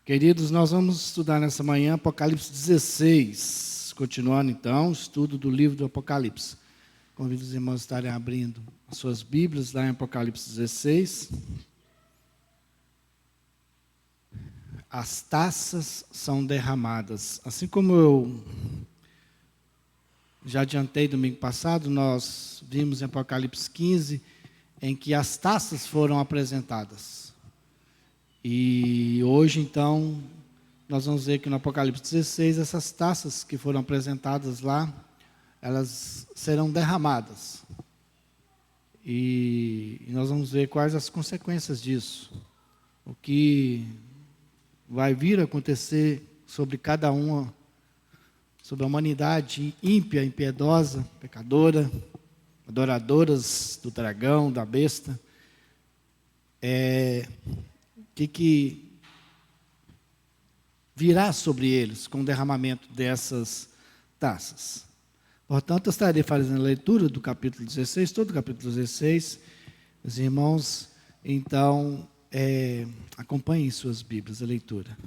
Queridos, nós vamos estudar nessa manhã Apocalipse 16. Continuando então o estudo do livro do Apocalipse. Convido os irmãos a estarem abrindo as suas Bíblias lá em Apocalipse 16. As taças são derramadas. Assim como eu já adiantei domingo passado, nós vimos em Apocalipse 15, em que as taças foram apresentadas. E hoje, então, nós vamos ver que no Apocalipse 16, essas taças que foram apresentadas lá, elas serão derramadas. E nós vamos ver quais as consequências disso. O que vai vir a acontecer sobre cada uma, sobre a humanidade ímpia, impiedosa, pecadora, adoradoras do dragão, da besta. Que virá sobre eles com o derramamento dessas taças. Portanto, eu estarei fazendo a leitura do capítulo 16, todo o capítulo 16. Os irmãos, então, acompanhem suas Bíblias, a leitura.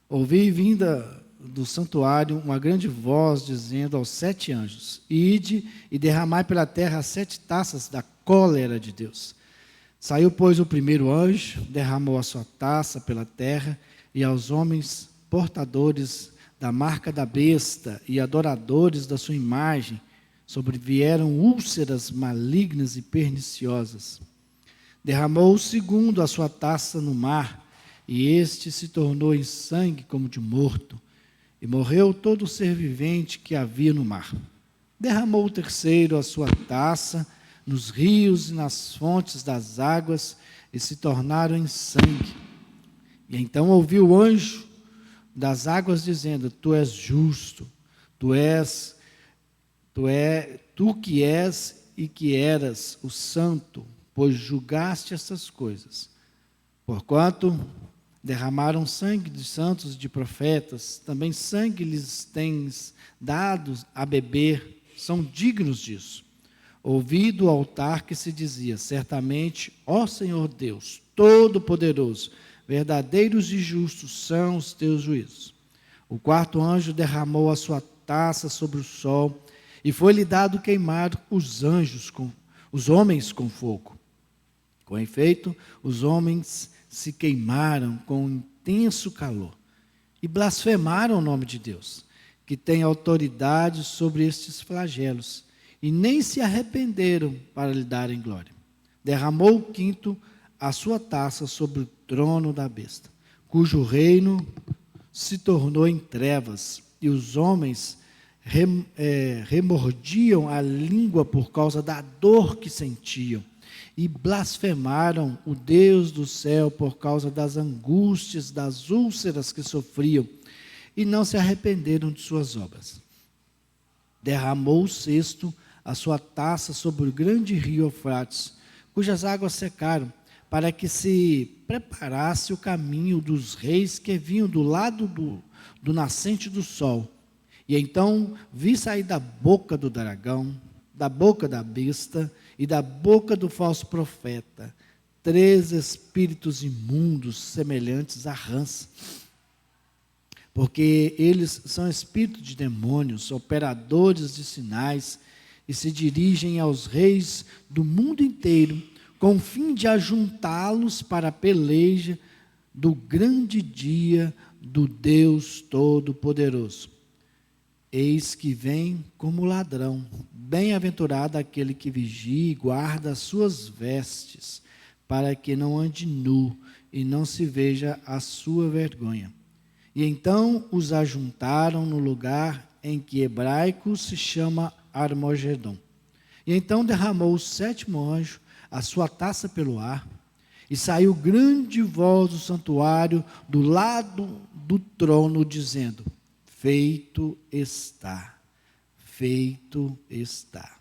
Ouvi vinda do santuário uma grande voz dizendo aos 7 anjos: Ide e derramai pela terra as 7 taças da cólera de Deus. Saiu, pois, o primeiro anjo, derramou a sua taça pela terra, e aos homens portadores da marca da besta e adoradores da sua imagem sobrevieram úlceras malignas e perniciosas. Derramou o segundo a sua taça no mar, e este se tornou em sangue como de morto, e morreu todo o ser vivente que havia no mar. Derramou o terceiro a sua taça nos rios e nas fontes das águas, e se tornaram em sangue. E então ouviu o anjo das águas dizendo: Tu és justo, tu que és e que eras o santo, pois julgaste essas coisas. Porquanto derramaram sangue de santos e de profetas, também sangue lhes tens dado a beber, são dignos disso. Ouvi do altar que se dizia: Certamente, ó Senhor Deus, Todo-Poderoso, verdadeiros e justos são os teus juízos. O quarto anjo derramou a sua taça sobre o sol, e foi-lhe dado queimar os homens com fogo. Com efeito, os homens se queimaram com intenso calor, e blasfemaram o nome de Deus, que tem autoridade sobre estes flagelos, e nem se arrependeram para lhe darem glória. Derramou o quinto a sua taça sobre o trono da besta, cujo reino se tornou em trevas, e os homens remordiam a língua por causa da dor que sentiam, e blasfemaram o Deus do céu por causa das angústias, das úlceras que sofriam, e não se arrependeram de suas obras. Derramou o sexto a sua taça sobre o grande rio Eufrates, cujas águas secaram, para que se preparasse o caminho dos reis que vinham do lado do nascente do sol. E então vi sair da boca do dragão, da boca da besta e da boca do falso profeta 3 espíritos imundos semelhantes a rãs, porque eles são espíritos de demônios, operadores de sinais, e se dirigem aos reis do mundo inteiro, com o fim de ajuntá-los para a peleja do grande dia do Deus Todo-Poderoso. Eis que vem como ladrão, bem-aventurado aquele que vigia e guarda as suas vestes, para que não ande nu e não se veja a sua vergonha. E então os ajuntaram no lugar em que hebraico se chama Armagedon. E então derramou o 7º anjo a sua taça pelo ar, e saiu grande voz do santuário do lado do trono, dizendo: Feito está, feito está.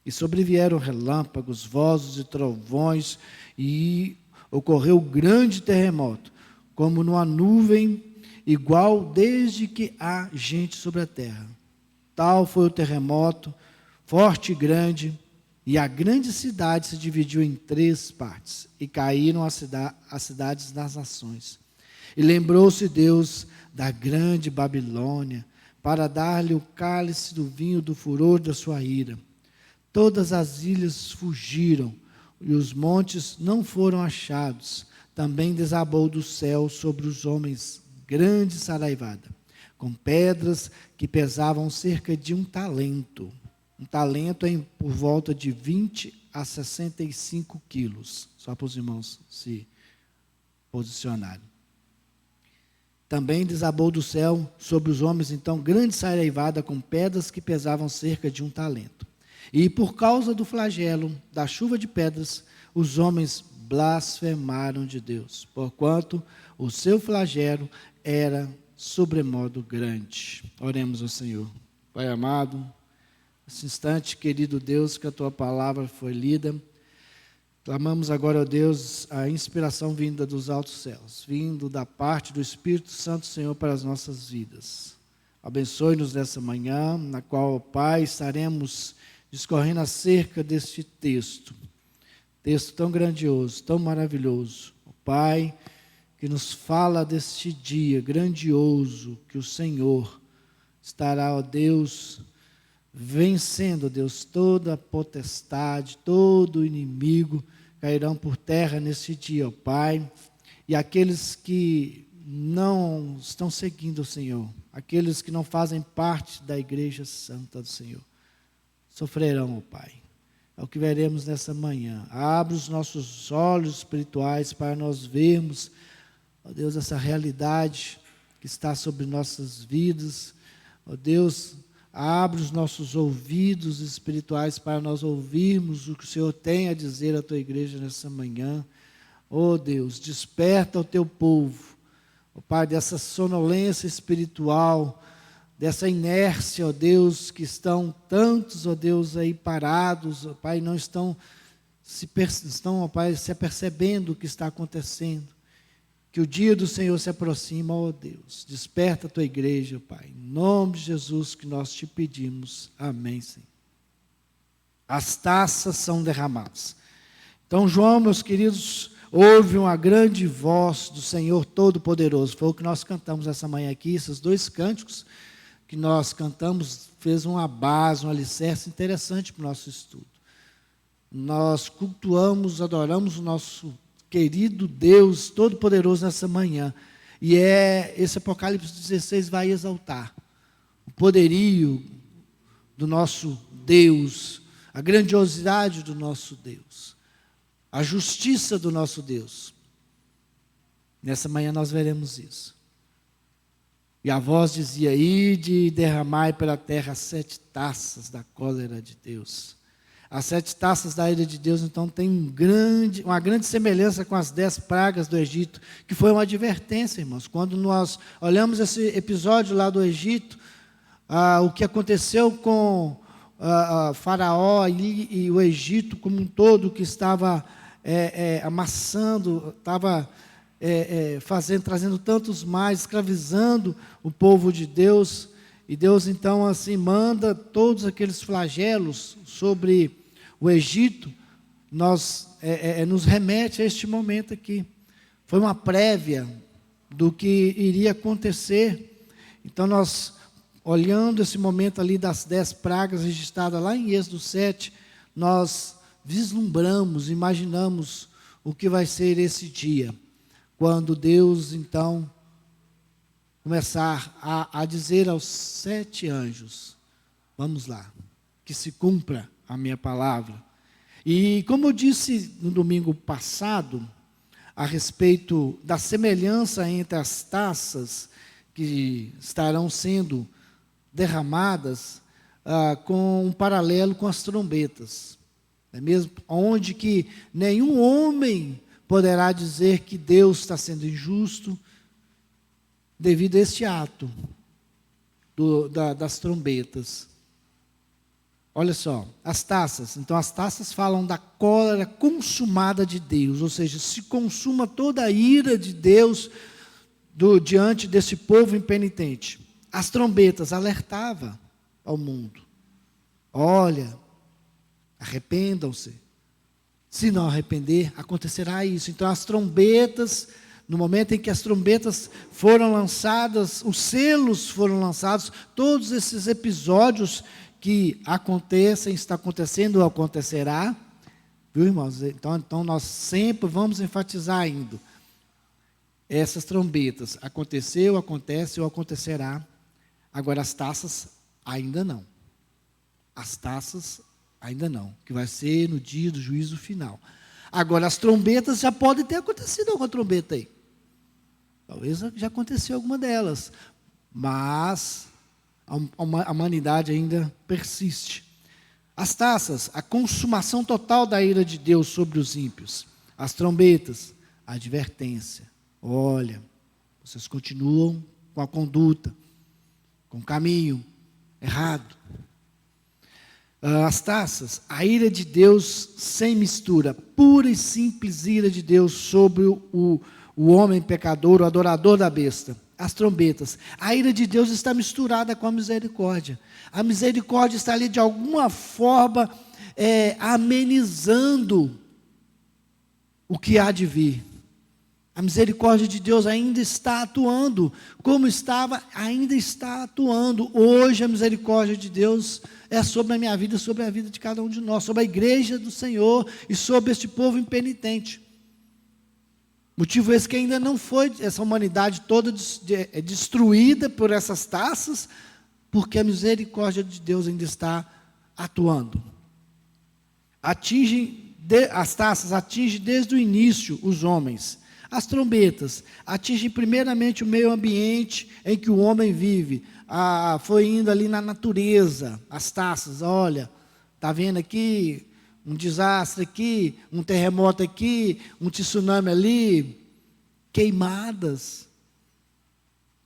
E sobrevieram relâmpagos, vozes e trovões, e ocorreu grande terremoto, como numa nuvem, igual desde que há gente sobre a terra. Tal foi o terremoto, forte e grande, e a grande cidade se dividiu em 3 partes, e caíram as cidades das nações. E lembrou-se Deus da grande Babilônia, para dar-lhe o cálice do vinho do furor da sua ira. Todas as ilhas fugiram, e os montes não foram achados. Também desabou do céu sobre os homens grande saraivada, com pedras que pesavam cerca de 1 talento. 1 talento é por volta de 20 a 65 quilos. Só para os irmãos se posicionarem. Também desabou do céu sobre os homens, então, grande saraivada com pedras que pesavam cerca de 1 talento. E por causa do flagelo, da chuva de pedras, os homens blasfemaram de Deus, porquanto o seu flagelo era sobremodo grande. Oremos ao Senhor. Pai amado, nesse instante, querido Deus, que a Tua palavra foi lida, clamamos agora, ó Deus, a inspiração vinda dos altos céus, vindo da parte do Espírito Santo, Senhor, para as nossas vidas. Abençoe-nos nessa manhã, na qual, ó Pai, estaremos discorrendo acerca deste texto tão grandioso, tão maravilhoso. Ó Pai, que nos fala deste dia grandioso, que o Senhor estará, ó Deus, vencendo, ó Deus, toda a potestade, todo o inimigo, cairão por terra nesse dia, ó Pai, e aqueles que não estão seguindo o Senhor, aqueles que não fazem parte da igreja santa do Senhor, sofrerão, ó Pai. É o que veremos nessa manhã. Abre os nossos olhos espirituais para nós vermos, ó Deus, essa realidade que está sobre nossas vidas. Ó Deus, abre os nossos ouvidos espirituais para nós ouvirmos o que o Senhor tem a dizer à Tua igreja nessa manhã. Ó Deus, desperta o Teu povo, ó Pai, dessa sonolência espiritual, dessa inércia, ó Deus, que estão tantos, ó Deus, aí parados, ó Pai, não estão, ó Pai, se apercebendo o que está acontecendo. Que o dia do Senhor se aproxima, ó Deus. Desperta a Tua igreja, Pai. Em nome de Jesus que nós te pedimos. Amém, Senhor. As taças são derramadas. Então, João, meus queridos, ouve uma grande voz do Senhor Todo-Poderoso. Foi o que nós cantamos essa manhã aqui, esses 2 cânticos que nós cantamos, fez uma base, um alicerce interessante para o nosso estudo. Nós cultuamos, adoramos o nosso querido Deus Todo-Poderoso nessa manhã. E esse Apocalipse 16 vai exaltar o poderio do nosso Deus, a grandiosidade do nosso Deus, a justiça do nosso Deus. Nessa manhã nós veremos isso. E a voz dizia: ide e derramai pela terra 7 taças da cólera de Deus. As 7 taças da ira de Deus, então, tem uma grande semelhança com as 10 pragas do Egito, que foi uma advertência, irmãos. Quando nós olhamos esse episódio lá do Egito, o que aconteceu com Faraó e o Egito como um todo, que estava amassando, estava trazendo tantos mais, escravizando o povo de Deus. E Deus, então, assim, manda todos aqueles flagelos sobre o Egito, nos remete a este momento aqui. Foi uma prévia do que iria acontecer. Então, nós, olhando esse momento ali das 10 pragas registradas lá em Êxodo 7, nós vislumbramos, imaginamos o que vai ser esse dia, quando Deus, então, começar a dizer aos 7 anjos, vamos lá, que se cumpra a minha palavra. E como eu disse no domingo passado, a respeito da semelhança entre as taças que estarão sendo derramadas, com um paralelo com as trombetas, não é mesmo? Onde que nenhum homem poderá dizer que Deus está sendo injusto, devido a este ato das trombetas. Olha só, as taças. Então, as taças falam da cólera consumada de Deus, ou seja, se consuma toda a ira de Deus diante desse povo impenitente. As trombetas alertavam ao mundo. Olha, arrependam-se. Se não arrepender, acontecerá isso. Então, as trombetas no momento em que as trombetas foram lançadas, os selos foram lançados, todos esses episódios que acontecem, está acontecendo ou acontecerá, viu, irmãos? Então nós sempre vamos enfatizar ainda, essas trombetas, aconteceu, acontece ou acontecerá. Agora as taças, ainda não. As taças, ainda não, que vai ser no dia do juízo final. Agora as trombetas, já pode ter acontecido alguma trombeta aí. Talvez já aconteceu alguma delas, mas a humanidade ainda persiste. As taças, a consumação total da ira de Deus sobre os ímpios. As trombetas, a advertência. Olha, vocês continuam com a conduta, com o caminho errado. As taças, a ira de Deus sem mistura, pura e simples ira de Deus sobre o homem pecador, o adorador da besta. As trombetas, a ira de Deus está misturada com a misericórdia. A misericórdia está ali de alguma forma amenizando o que há de vir. A misericórdia de Deus ainda está atuando, como estava, ainda está atuando. Hoje a misericórdia de Deus é sobre a minha vida, sobre a vida de cada um de nós, sobre a igreja do Senhor e sobre este povo impenitente. Motivo esse que ainda não foi essa humanidade toda destruída por essas taças, porque a misericórdia de Deus ainda está atuando. As taças atingem desde o início os homens. As trombetas atingem primeiramente o meio ambiente em que o homem vive. Foi indo ali na natureza, as taças, olha, está vendo aqui um desastre aqui, um terremoto aqui, um tsunami ali, queimadas.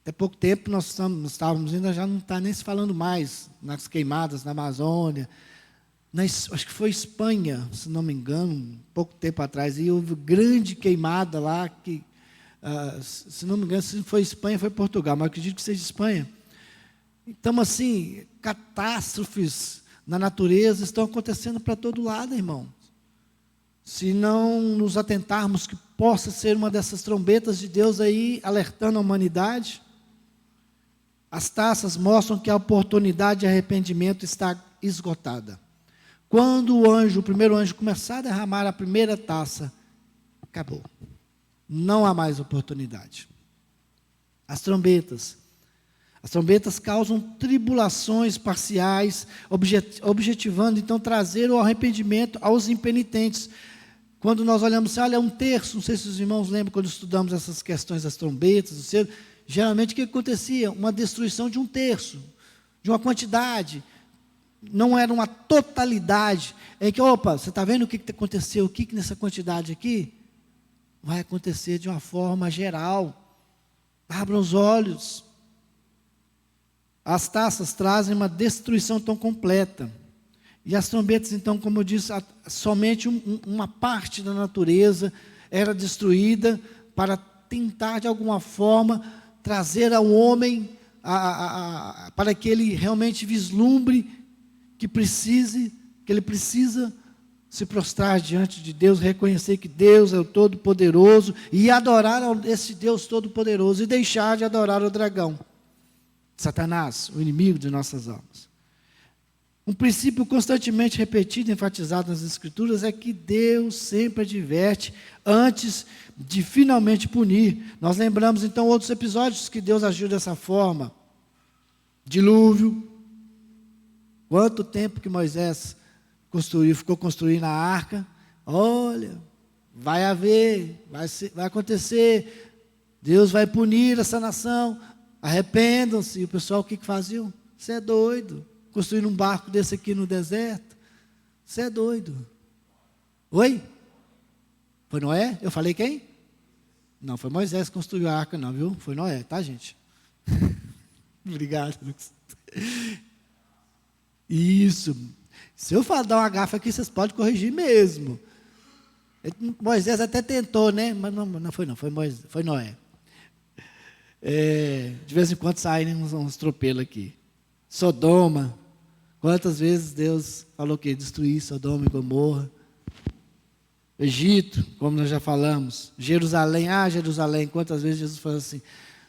Até pouco tempo nós estávamos ainda, já não está nem se falando mais nas queimadas na Amazônia. Acho que foi Espanha, se não me engano, pouco tempo atrás, e houve grande queimada lá, que, se não me engano, se foi Espanha, foi Portugal, mas acredito que seja Espanha. Então, assim, catástrofes na natureza estão acontecendo para todo lado, irmãos. Se não nos atentarmos que possa ser uma dessas trombetas de Deus aí, alertando a humanidade, as taças mostram que a oportunidade de arrependimento está esgotada. Quando o primeiro anjo começar a derramar a primeira taça, acabou. Não há mais oportunidade. As trombetas causam tribulações parciais, objetivando então trazer o arrependimento aos impenitentes. Quando nós olhamos assim, olha, um terço, não sei se os irmãos lembram quando estudamos essas questões das trombetas, do selo, geralmente o que acontecia? Uma destruição de um terço, de uma quantidade. Não era uma totalidade, em que, opa, você está vendo o que aconteceu aqui, que nessa quantidade aqui? Vai acontecer de uma forma geral. Abram os olhos. As taças trazem uma destruição tão completa. E as trombetas, então, como eu disse, somente uma parte da natureza era destruída para tentar, de alguma forma, trazer ao homem, para que ele realmente vislumbre que ele precisa se prostrar diante de Deus, reconhecer que Deus é o Todo-Poderoso e adorar esse Deus Todo-Poderoso e deixar de adorar o dragão, Satanás, o inimigo de nossas almas. Um princípio constantemente repetido e enfatizado nas Escrituras é que Deus sempre adverte antes de finalmente punir. Nós lembramos então outros episódios que Deus agiu dessa forma. Dilúvio. Quanto tempo que Moisés ficou construindo a arca? Olha, vai acontecer, Deus vai punir essa nação, arrependam-se. E o pessoal o que faziam? Você é doido, construir um barco desse aqui no deserto? Você é doido. Oi? Foi Noé? Eu falei quem? Não, foi Moisés que construiu a arca não, viu? Foi Noé, tá, gente? Obrigado, Lucas. Isso. Se eu dar uma gafa aqui, vocês podem corrigir mesmo. Moisés até tentou, né? Mas não foi Moisés, foi Noé. De vez em quando saem uns tropelos aqui. Sodoma. Quantas vezes Deus falou que ia destruir Sodoma e Gomorra? Egito, como nós já falamos. Jerusalém, Jerusalém, quantas vezes Jesus falou assim,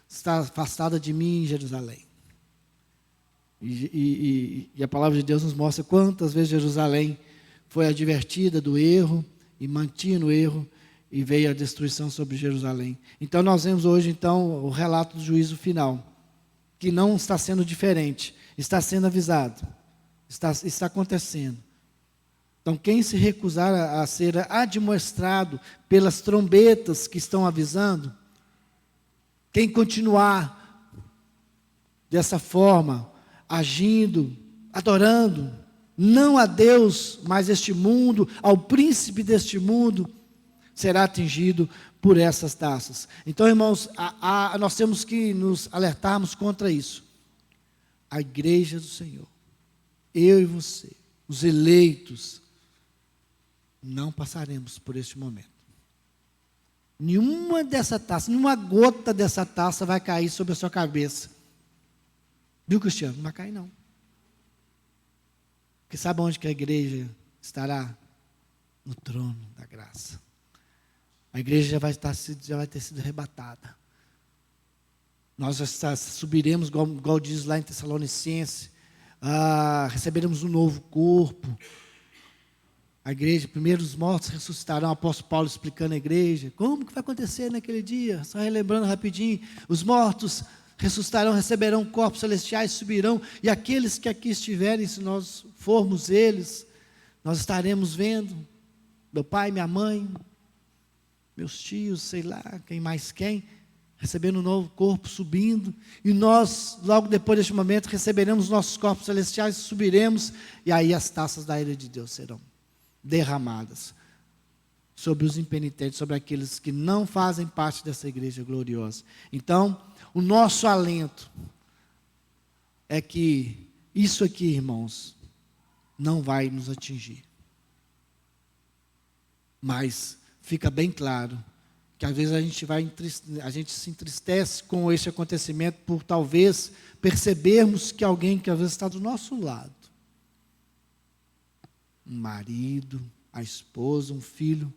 está afastada de mim, Jerusalém. E a palavra de Deus nos mostra quantas vezes Jerusalém foi advertida do erro e mantinha no erro e veio a destruição sobre Jerusalém. Então nós vemos hoje então o relato do juízo final, que não está sendo diferente, está sendo avisado, está acontecendo. Então quem se recusar a ser admoestado pelas trombetas que estão avisando, quem continuar dessa forma, agindo, adorando, não a Deus, mas este mundo, ao príncipe deste mundo, será atingido por essas taças. Então, irmãos, nós temos que nos alertarmos contra isso. A igreja do Senhor, eu e você, os eleitos, não passaremos por este momento. Nenhuma dessa taça, nenhuma gota dessa taça vai cair sobre a sua cabeça. Viu, Cristiano? Não vai cair, não. Porque sabe onde que a igreja estará? No trono da graça. A igreja já vai ter sido arrebatada. Nós já subiremos, igual diz lá em Tessalonicenses, receberemos um novo corpo. A igreja, primeiro os mortos ressuscitarão, o apóstolo Paulo explicando a igreja. Como que vai acontecer naquele dia? Só relembrando rapidinho, os mortos ressuscitarão, receberão corpos celestiais, subirão, e aqueles que aqui estiverem, se nós formos eles, nós estaremos vendo, meu pai, minha mãe, meus tios, sei lá, quem mais quem, recebendo um novo corpo, subindo, e nós, logo depois deste momento, receberemos nossos corpos celestiais, subiremos, e aí as taças da ira de Deus serão derramadas sobre os impenitentes, sobre aqueles que não fazem parte dessa igreja gloriosa. Então, o nosso alento é que isso aqui, irmãos, não vai nos atingir. Mas fica bem claro que às vezes a gente se entristece com esse acontecimento por talvez percebermos que alguém que às vezes está do nosso lado, um marido, a esposa, um filho,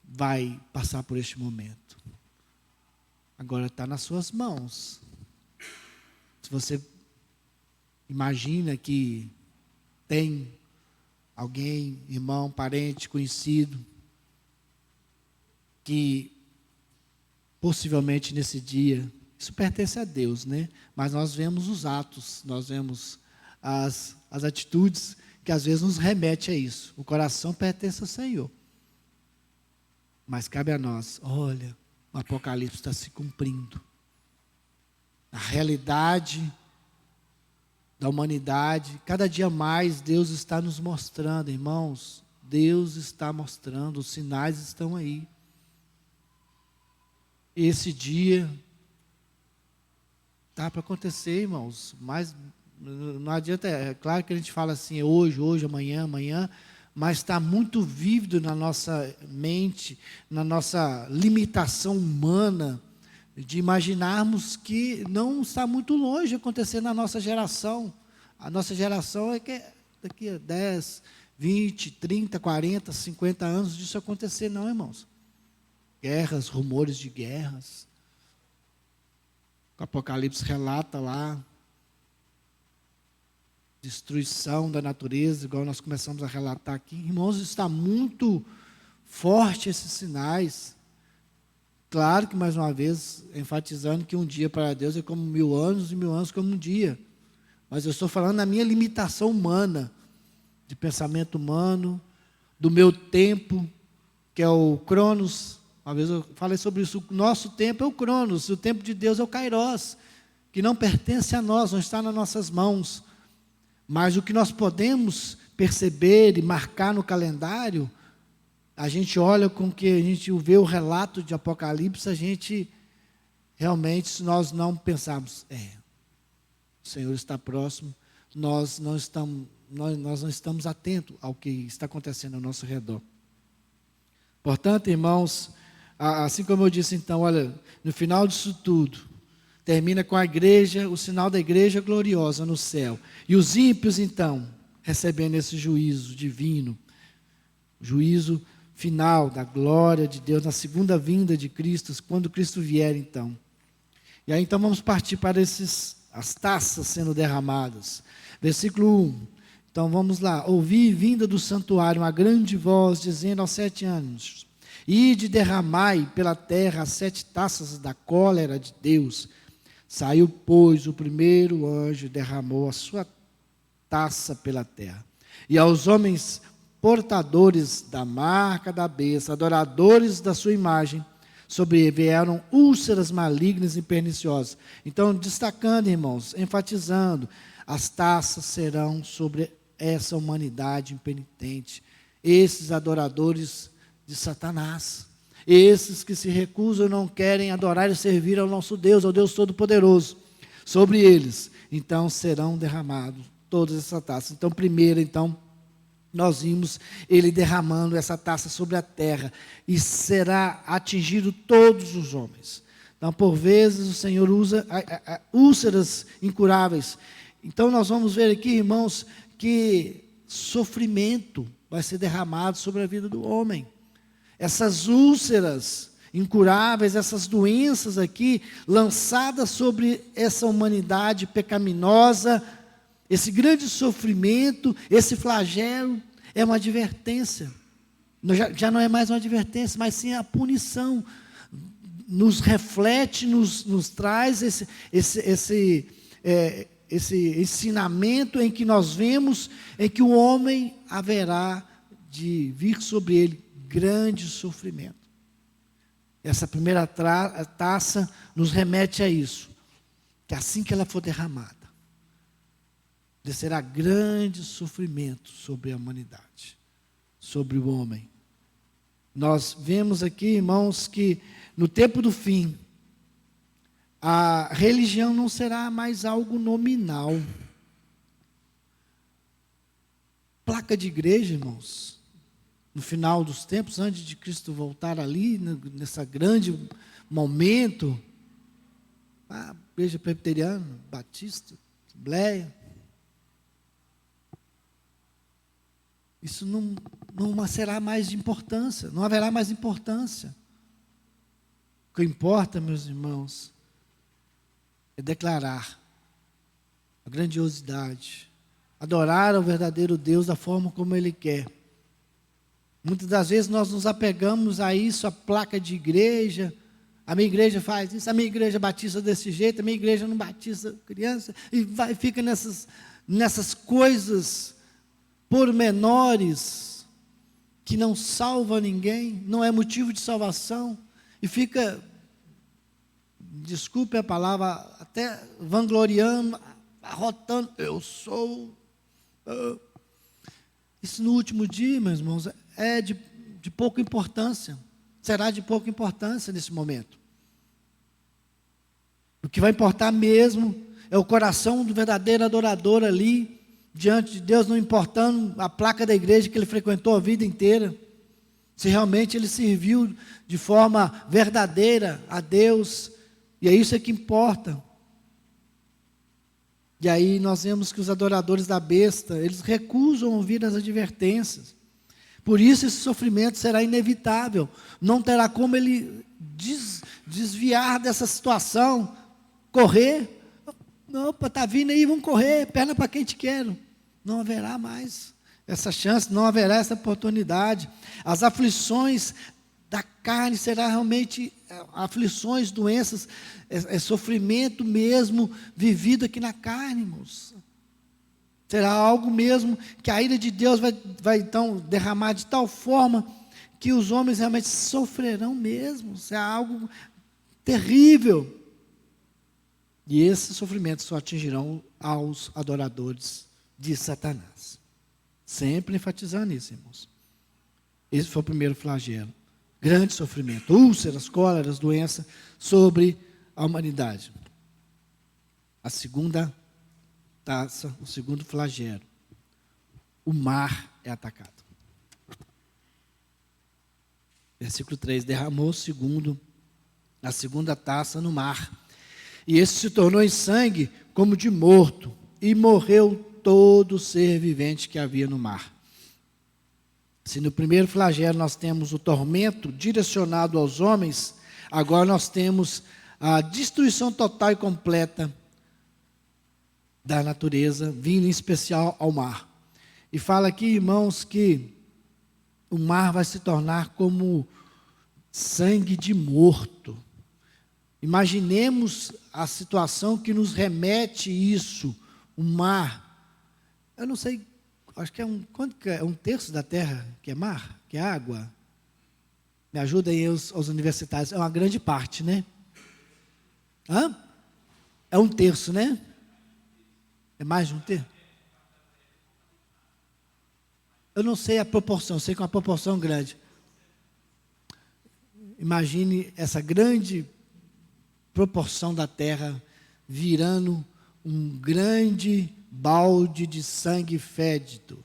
vai passar por este momento. Agora está nas suas mãos. Se você imagina que tem alguém, irmão, parente, conhecido, que possivelmente nesse dia, isso pertence a Deus, né? Mas nós vemos os atos, nós vemos as atitudes que às vezes nos remete a isso. O coração pertence ao Senhor. Mas cabe a nós, olha, o Apocalipse está se cumprindo. A realidade da humanidade, cada dia mais Deus está nos mostrando, irmãos. Deus está mostrando, os sinais estão aí. Esse dia está para acontecer, irmãos, mas não adianta, é claro que a gente fala assim, hoje, amanhã, mas está muito vívido na nossa mente, na nossa limitação humana, de imaginarmos que não está muito longe de acontecer na nossa geração. A nossa geração é que daqui a 10, 20, 30, 40, 50 anos disso acontecer, não, irmãos. Guerras, rumores de guerras. O Apocalipse relata lá, destruição da natureza, igual nós começamos a relatar aqui. Irmãos, está muito forte esses sinais. Claro que, mais uma vez, enfatizando que um dia para Deus é como 1000 anos e 1000 anos como um dia. Mas eu estou falando da minha limitação humana, de pensamento humano, do meu tempo, que é o Cronos. Uma vez eu falei sobre isso, o nosso tempo é o Cronos, o tempo de Deus é o Kairos, que não pertence a nós, não está nas nossas mãos. Mas o que nós podemos perceber e marcar no calendário, a gente olha com que a gente vê o relato de Apocalipse, a gente realmente, se nós não pensarmos, o Senhor está próximo, nós não estamos atentos ao que está acontecendo ao nosso redor. Portanto, irmãos, assim como eu disse então, olha, no final disso tudo, termina com a igreja, o sinal da igreja gloriosa no céu. E os ímpios, então, recebendo esse juízo divino, juízo final da glória de Deus, na segunda vinda de Cristo, quando Cristo vier então. E aí então vamos partir para as taças sendo derramadas. Versículo 1. Então vamos lá. Ouvi vinda do santuário uma grande voz dizendo aos 7 anos: Ide derramai pela terra as 7 taças da cólera de Deus. Saiu, pois, o primeiro anjo e derramou a sua taça pela terra. E aos homens portadores da marca da besta, adoradores da sua imagem, sobrevieram úlceras malignas e perniciosas. Então, destacando, irmãos, enfatizando, as taças serão sobre essa humanidade impenitente, esses adoradores de Satanás, esses que se recusam e não querem adorar e servir ao nosso Deus, ao Deus Todo-Poderoso, sobre eles, então serão derramados todas essas taças. Então, primeiro, nós vimos ele derramando essa taça sobre a terra, e será atingido todos os homens. Então, por vezes, o Senhor usa úlceras incuráveis. Então, nós vamos ver aqui, irmãos, que sofrimento vai ser derramado sobre a vida do homem. Essas úlceras incuráveis, essas doenças aqui, lançadas sobre essa humanidade pecaminosa, esse grande sofrimento, esse flagelo, é uma advertência. Já não é mais uma advertência, mas sim a punição. Nos reflete, nos traz esse ensinamento em que nós vemos, em que o homem haverá de vir sobre ele grande sofrimento. Essa primeira taça nos remete a isso, que assim que ela for derramada, descerá grande sofrimento sobre a humanidade, sobre o homem. Nós vemos aqui, irmãos, que no tempo do fim, a religião não será mais algo nominal. Placa de igreja, irmãos, no final dos tempos, antes de Cristo voltar ali, nesse grande momento, igreja presbiteriana, batista, assembleia, isso não será mais de importância, não haverá mais importância. O que importa, meus irmãos, é declarar a grandiosidade, adorar ao verdadeiro Deus da forma como Ele quer. Muitas das vezes nós nos apegamos a isso, a placa de igreja. A minha igreja faz isso, a minha igreja batiza desse jeito, a minha igreja não batiza criança, e fica nessas coisas pormenores que não salva ninguém, não é motivo de salvação, e fica, desculpe a palavra, até vangloriando, arrotando, eu sou. Isso no último dia, meus irmãos, é de pouca importância, será de pouca importância nesse momento. O que vai importar mesmo é o coração do verdadeiro adorador ali, diante de Deus, não importando a placa da igreja que ele frequentou a vida inteira, se realmente ele serviu de forma verdadeira a Deus, e é isso que importa. E aí nós vemos que os adoradores da besta, eles recusam ouvir as advertências. Por isso esse sofrimento será inevitável. Não terá como ele desviar dessa situação, correr. Não, está vindo aí, vamos correr, perna para quem te quero. Não haverá mais essa chance, não haverá essa oportunidade. As aflições da carne serão realmente aflições, doenças, sofrimento mesmo vivido aqui na carne, irmãos. Será algo mesmo que a ira de Deus vai então derramar de tal forma que os homens realmente sofrerão mesmo. Isso é algo terrível. E esses sofrimentos só atingirão aos adoradores de Satanás. Sempre enfatizando isso, irmãos. Esse foi o primeiro flagelo. Grande sofrimento, úlceras, cóleras, doença sobre a humanidade. A segunda taça, o segundo flagelo. O mar é atacado. Versículo 3, derramou a segunda taça no mar. E esse se tornou em sangue como de morto, e morreu todo ser vivente que havia no mar. Se no primeiro flagelo nós temos o tormento direcionado aos homens, agora nós temos a destruição total e completa da natureza, vindo em especial ao mar. E fala aqui, irmãos, que o mar vai se tornar como sangue de morto. Imaginemos a situação que nos remete isso, o mar. Eu não sei, acho que quanto que é? 1/3 da terra que é mar, que é água. Me ajudem aí os universitários, é uma grande parte, né? Hã? É 1/3, né? É mais de 1/3? Eu não sei a proporção, sei que é uma proporção grande. Imagine essa grande proporção da terra virando um grande balde de sangue fédido.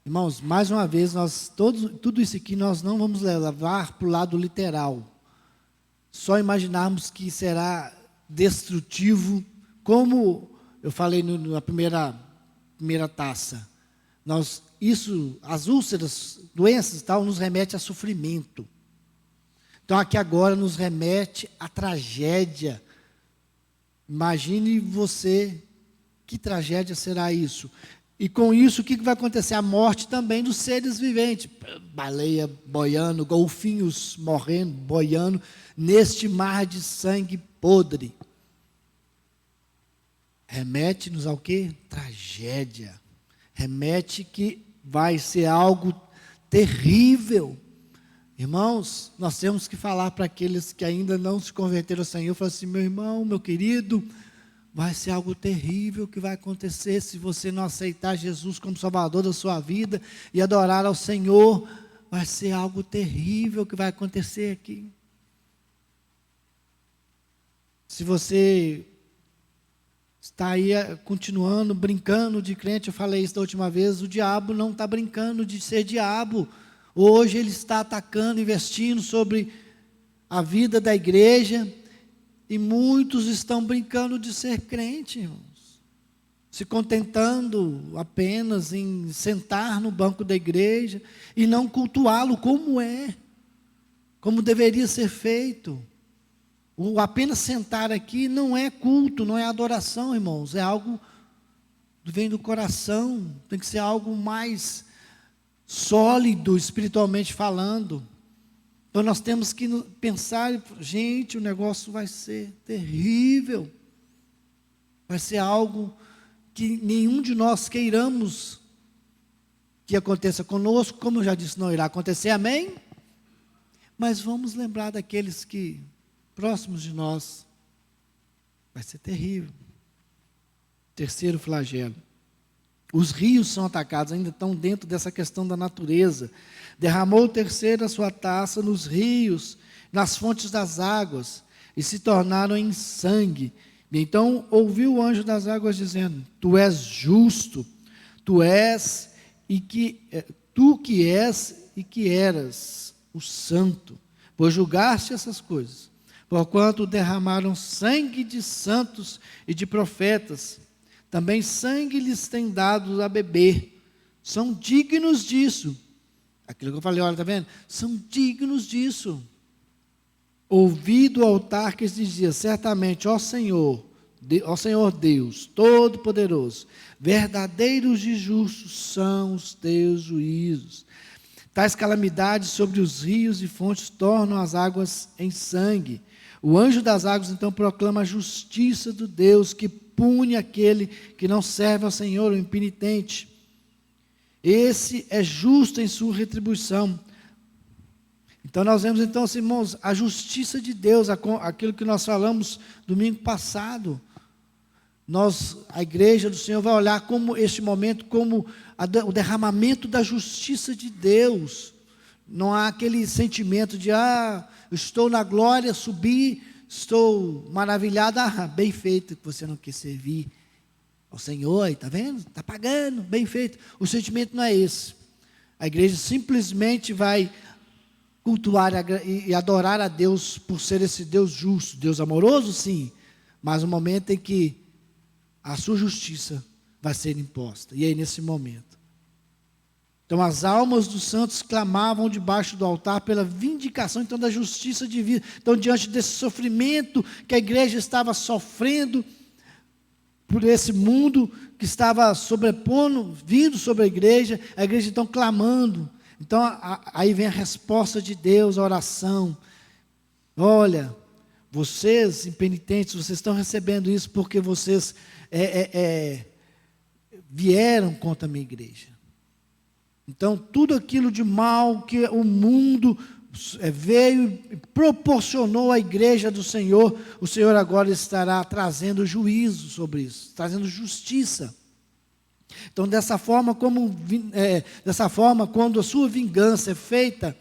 Irmãos, mais uma vez, tudo isso aqui nós não vamos levar para o lado literal. Só imaginarmos que será destrutivo, como eu falei na primeira taça. As úlceras, doenças e tal, nos remete a sofrimento. Então aqui agora nos remete a tragédia. Imagine você, que tragédia será isso? E com isso, o que vai acontecer? A morte também dos seres viventes. Baleia boiando, golfinhos morrendo, boiando, neste mar de sangue podre. Remete-nos ao quê? Tragédia. Remete que vai ser algo terrível. Irmãos, nós temos que falar para aqueles que ainda não se converteram ao Senhor, falar assim, meu irmão, meu querido, vai ser algo terrível que vai acontecer se você não aceitar Jesus como Salvador da sua vida e adorar ao Senhor. Vai ser algo terrível que vai acontecer aqui. Se você está aí continuando, brincando de crente, eu falei isso da última vez, o diabo não está brincando de ser diabo. Hoje ele está atacando, investindo sobre a vida da igreja, e muitos estão brincando de ser crente, irmãos, se contentando apenas em sentar no banco da igreja e não cultuá-lo como deveria ser feito. O apenas sentar aqui não é culto, não é adoração, irmãos, é algo que vem do coração, tem que ser algo mais sólido, espiritualmente falando. Então nós temos que pensar, gente, o negócio vai ser terrível, vai ser algo que nenhum de nós queiramos que aconteça conosco, como eu já disse, não irá acontecer, amém? Mas vamos lembrar daqueles que, próximos de nós, vai ser terrível. Terceiro flagelo. Os rios são atacados, ainda estão dentro dessa questão da natureza. Derramou o terceiro a sua taça nos rios, nas fontes das águas, e se tornaram em sangue. E então ouviu o anjo das águas dizendo, tu és justo, tu que és e que eras o santo, pois julgaste essas coisas, porquanto derramaram sangue de santos e de profetas, também sangue lhes tem dado a beber, são dignos disso. Aquilo que eu falei, olha, está vendo? São dignos disso. Ouvi do altar que dizia, certamente, ó Senhor Deus, Todo-Poderoso, verdadeiros e justos são os teus juízos. Tais calamidades sobre os rios e fontes tornam as águas em sangue. O anjo das águas então proclama a justiça do Deus que pune aquele que não serve ao Senhor, o impenitente. Esse é justo em sua retribuição. Então nós vemos então, irmãos, a justiça de Deus, aquilo que nós falamos domingo passado. A igreja do Senhor vai olhar como este momento, como o derramamento da justiça de Deus. Não há aquele sentimento de, estou na glória, subi, estou maravilhado, bem feito que você não quis servir ao Senhor, está vendo? Está pagando, bem feito. O sentimento não é esse. A igreja simplesmente vai cultuar e adorar a Deus por ser esse Deus justo, Deus amoroso, sim, mas o momento em que a sua justiça vai ser imposta, e aí nesse momento. Então as almas dos santos clamavam debaixo do altar pela vindicação então da justiça divina. Então diante desse sofrimento que a igreja estava sofrendo, por esse mundo que estava sobrepondo, vindo sobre a igreja então clamando. Então aí vem a resposta de Deus, a oração. Olha, vocês impenitentes, vocês estão recebendo isso porque vocês vieram contra a minha igreja. Então tudo aquilo de mal que o mundo veio e proporcionou à igreja do Senhor, o Senhor agora estará trazendo juízo sobre isso, trazendo justiça. Então dessa forma, quando a sua vingança é feita,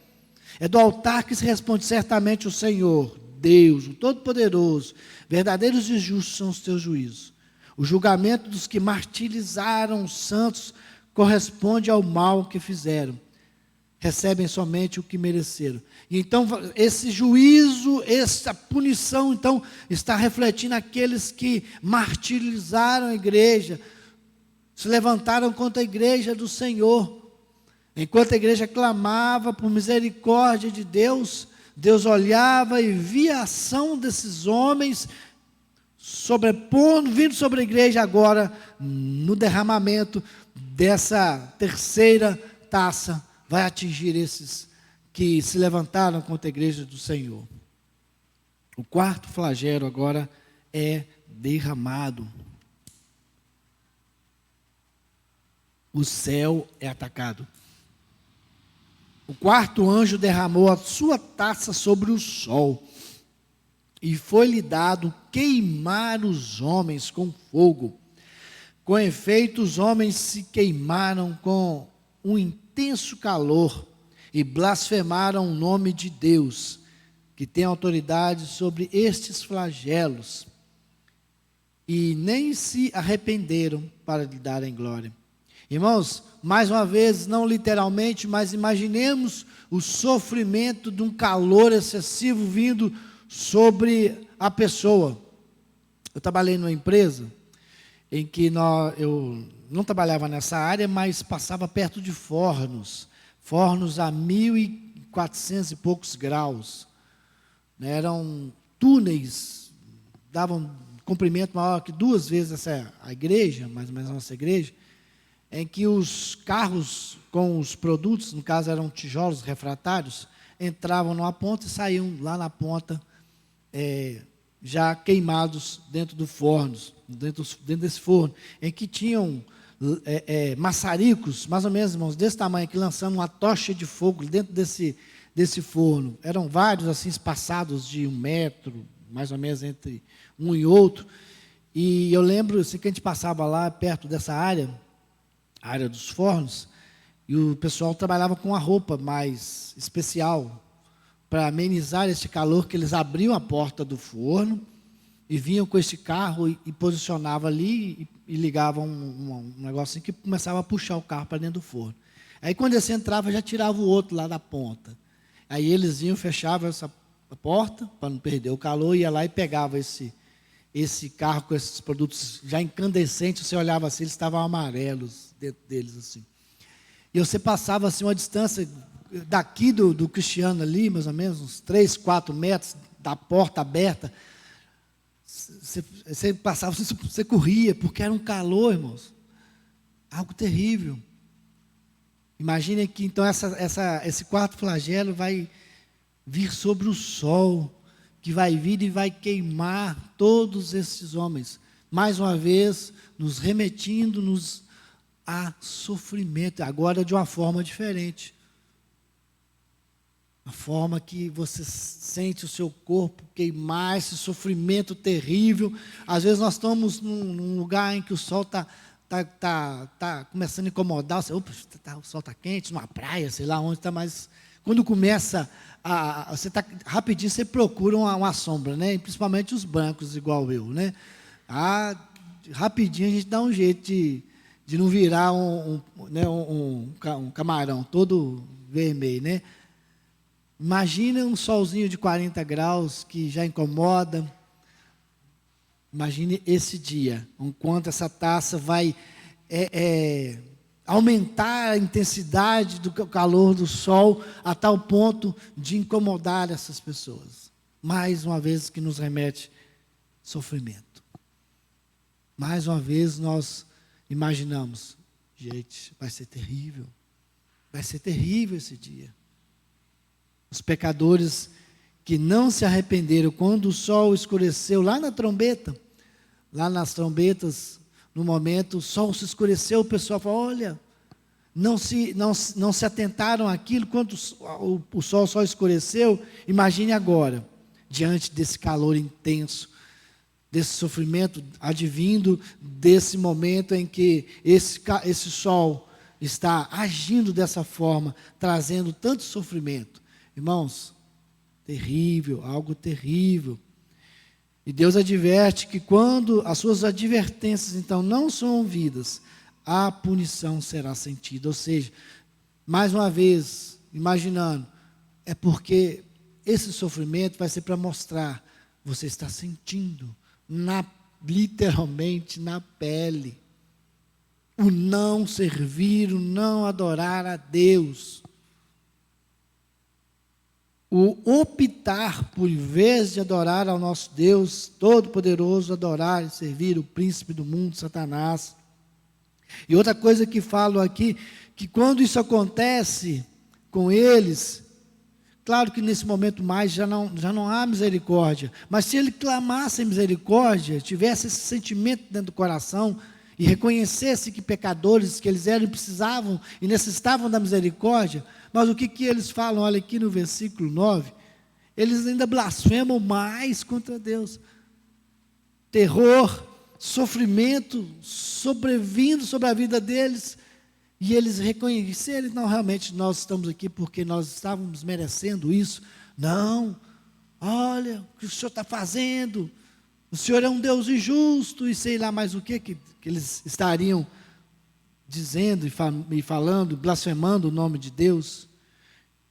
é do altar que se responde certamente o Senhor, Deus, o Todo-Poderoso, verdadeiros e justos são os teus juízos. O julgamento dos que martirizaram os santos corresponde ao mal que fizeram. Recebem somente o que mereceram. E então esse juízo, essa punição, então, está refletindo aqueles que martirizaram a igreja, se levantaram contra a igreja do Senhor. Enquanto a igreja clamava por misericórdia de Deus, Deus olhava e via a ação desses homens, sobrepondo, vindo sobre a igreja agora, no derramamento dessa terceira taça, vai atingir esses que se levantaram contra a igreja do Senhor. O quarto flagelo agora é derramado. O céu é atacado. O quarto anjo derramou a sua taça sobre o sol, e foi-lhe dado queimar os homens com fogo. Com efeito, os homens se queimaram com um intenso calor e blasfemaram o nome de Deus, que tem autoridade sobre estes flagelos, e nem se arrependeram para lhe darem glória. Irmãos, mais uma vez, não literalmente, mas imaginemos o sofrimento de um calor excessivo vindo sobre a pessoa. Eu trabalhei numa empresa em que eu não trabalhava nessa área, mas passava perto de fornos a 1.400 e poucos graus. Eram túneis, davam comprimento maior que 2 vezes a igreja, mais ou menos a nossa igreja, em que os carros com os produtos, no caso eram tijolos refratários, entravam numa ponta e saíam lá na ponta, já queimados dentro do forno, dentro desse forno, em que tinham maçaricos, mais ou menos, irmãos, desse tamanho aqui, lançando uma tocha de fogo dentro desse forno. Eram vários assim espaçados de 1 metro, mais ou menos entre um e outro. E eu lembro assim, que a gente passava lá perto dessa área, a área dos fornos, e o pessoal trabalhava com uma roupa mais especial para amenizar esse calor, que eles abriam a porta do forno e vinham com esse carro e posicionavam ali e ligavam um negócio assim que começava a puxar o carro para dentro do forno. Aí quando esse entrava, já tirava o outro lá da ponta. Aí eles iam, fechavam essa porta para não perder o calor, ia lá e pegava esse carro com esses produtos já incandescentes. Você olhava assim, eles estavam amarelos dentro deles assim. E você passava assim uma distância daqui do Cristiano ali, mais ou menos uns 3, 4 metros da porta aberta. Você passava, você corria, porque era um calor, irmãos, algo terrível. Imagine que então esse quarto flagelo vai vir sobre o sol, que vai vir e vai queimar todos esses homens, mais uma vez nos remetindo-nos a sofrimento, agora de uma forma diferente. A forma que você sente o seu corpo queimar, esse sofrimento terrível. Às vezes nós estamos num lugar em que o sol está começando a incomodar. Você, o sol está quente, numa praia, sei lá onde está, mas quando começa você está rapidinho, você procura uma sombra, né? E principalmente os brancos, igual eu, né? Rapidinho a gente dá um jeito de não virar um camarão todo vermelho, né? Imagina um solzinho de 40 graus que já incomoda. Imagine esse dia, enquanto essa taça vai aumentar a intensidade do calor do sol a tal ponto de incomodar essas pessoas. Mais uma vez que nos remete sofrimento. Mais uma vez nós imaginamos, gente, vai ser terrível esse dia. Os pecadores que não se arrependeram quando o sol escureceu lá na trombeta, lá nas trombetas, no momento o sol se escureceu, o pessoal falou, olha, não se atentaram àquilo quando o sol só escureceu. Imagine agora, diante desse calor intenso, desse sofrimento advindo desse momento em que esse sol está agindo dessa forma, trazendo tanto sofrimento. Irmãos, terrível, algo terrível. E Deus adverte que quando as suas advertências, então, não são ouvidas, a punição será sentida. Ou seja, mais uma vez, imaginando, é porque esse sofrimento vai ser para mostrar, você está sentindo, literalmente na pele, o não servir, o não adorar a Deus. O optar por, em vez de adorar ao nosso Deus Todo-Poderoso, adorar e servir o príncipe do mundo, Satanás. E outra coisa que falo aqui, que quando isso acontece com eles, claro que nesse momento mais já não há misericórdia, mas se ele clamasse misericórdia, tivesse esse sentimento dentro do coração, e reconhecesse que pecadores que eles eram, precisavam e necessitavam da misericórdia, mas o que eles falam? Olha aqui no versículo 9, eles ainda blasfemam mais contra Deus. Terror, sofrimento sobrevindo sobre a vida deles, e eles reconhecerem, não, realmente nós estamos aqui porque nós estávamos merecendo isso. Não, olha o que o Senhor está fazendo, o Senhor é um Deus injusto, e sei lá mais o que eles estariam dizendo e falando, blasfemando o nome de Deus,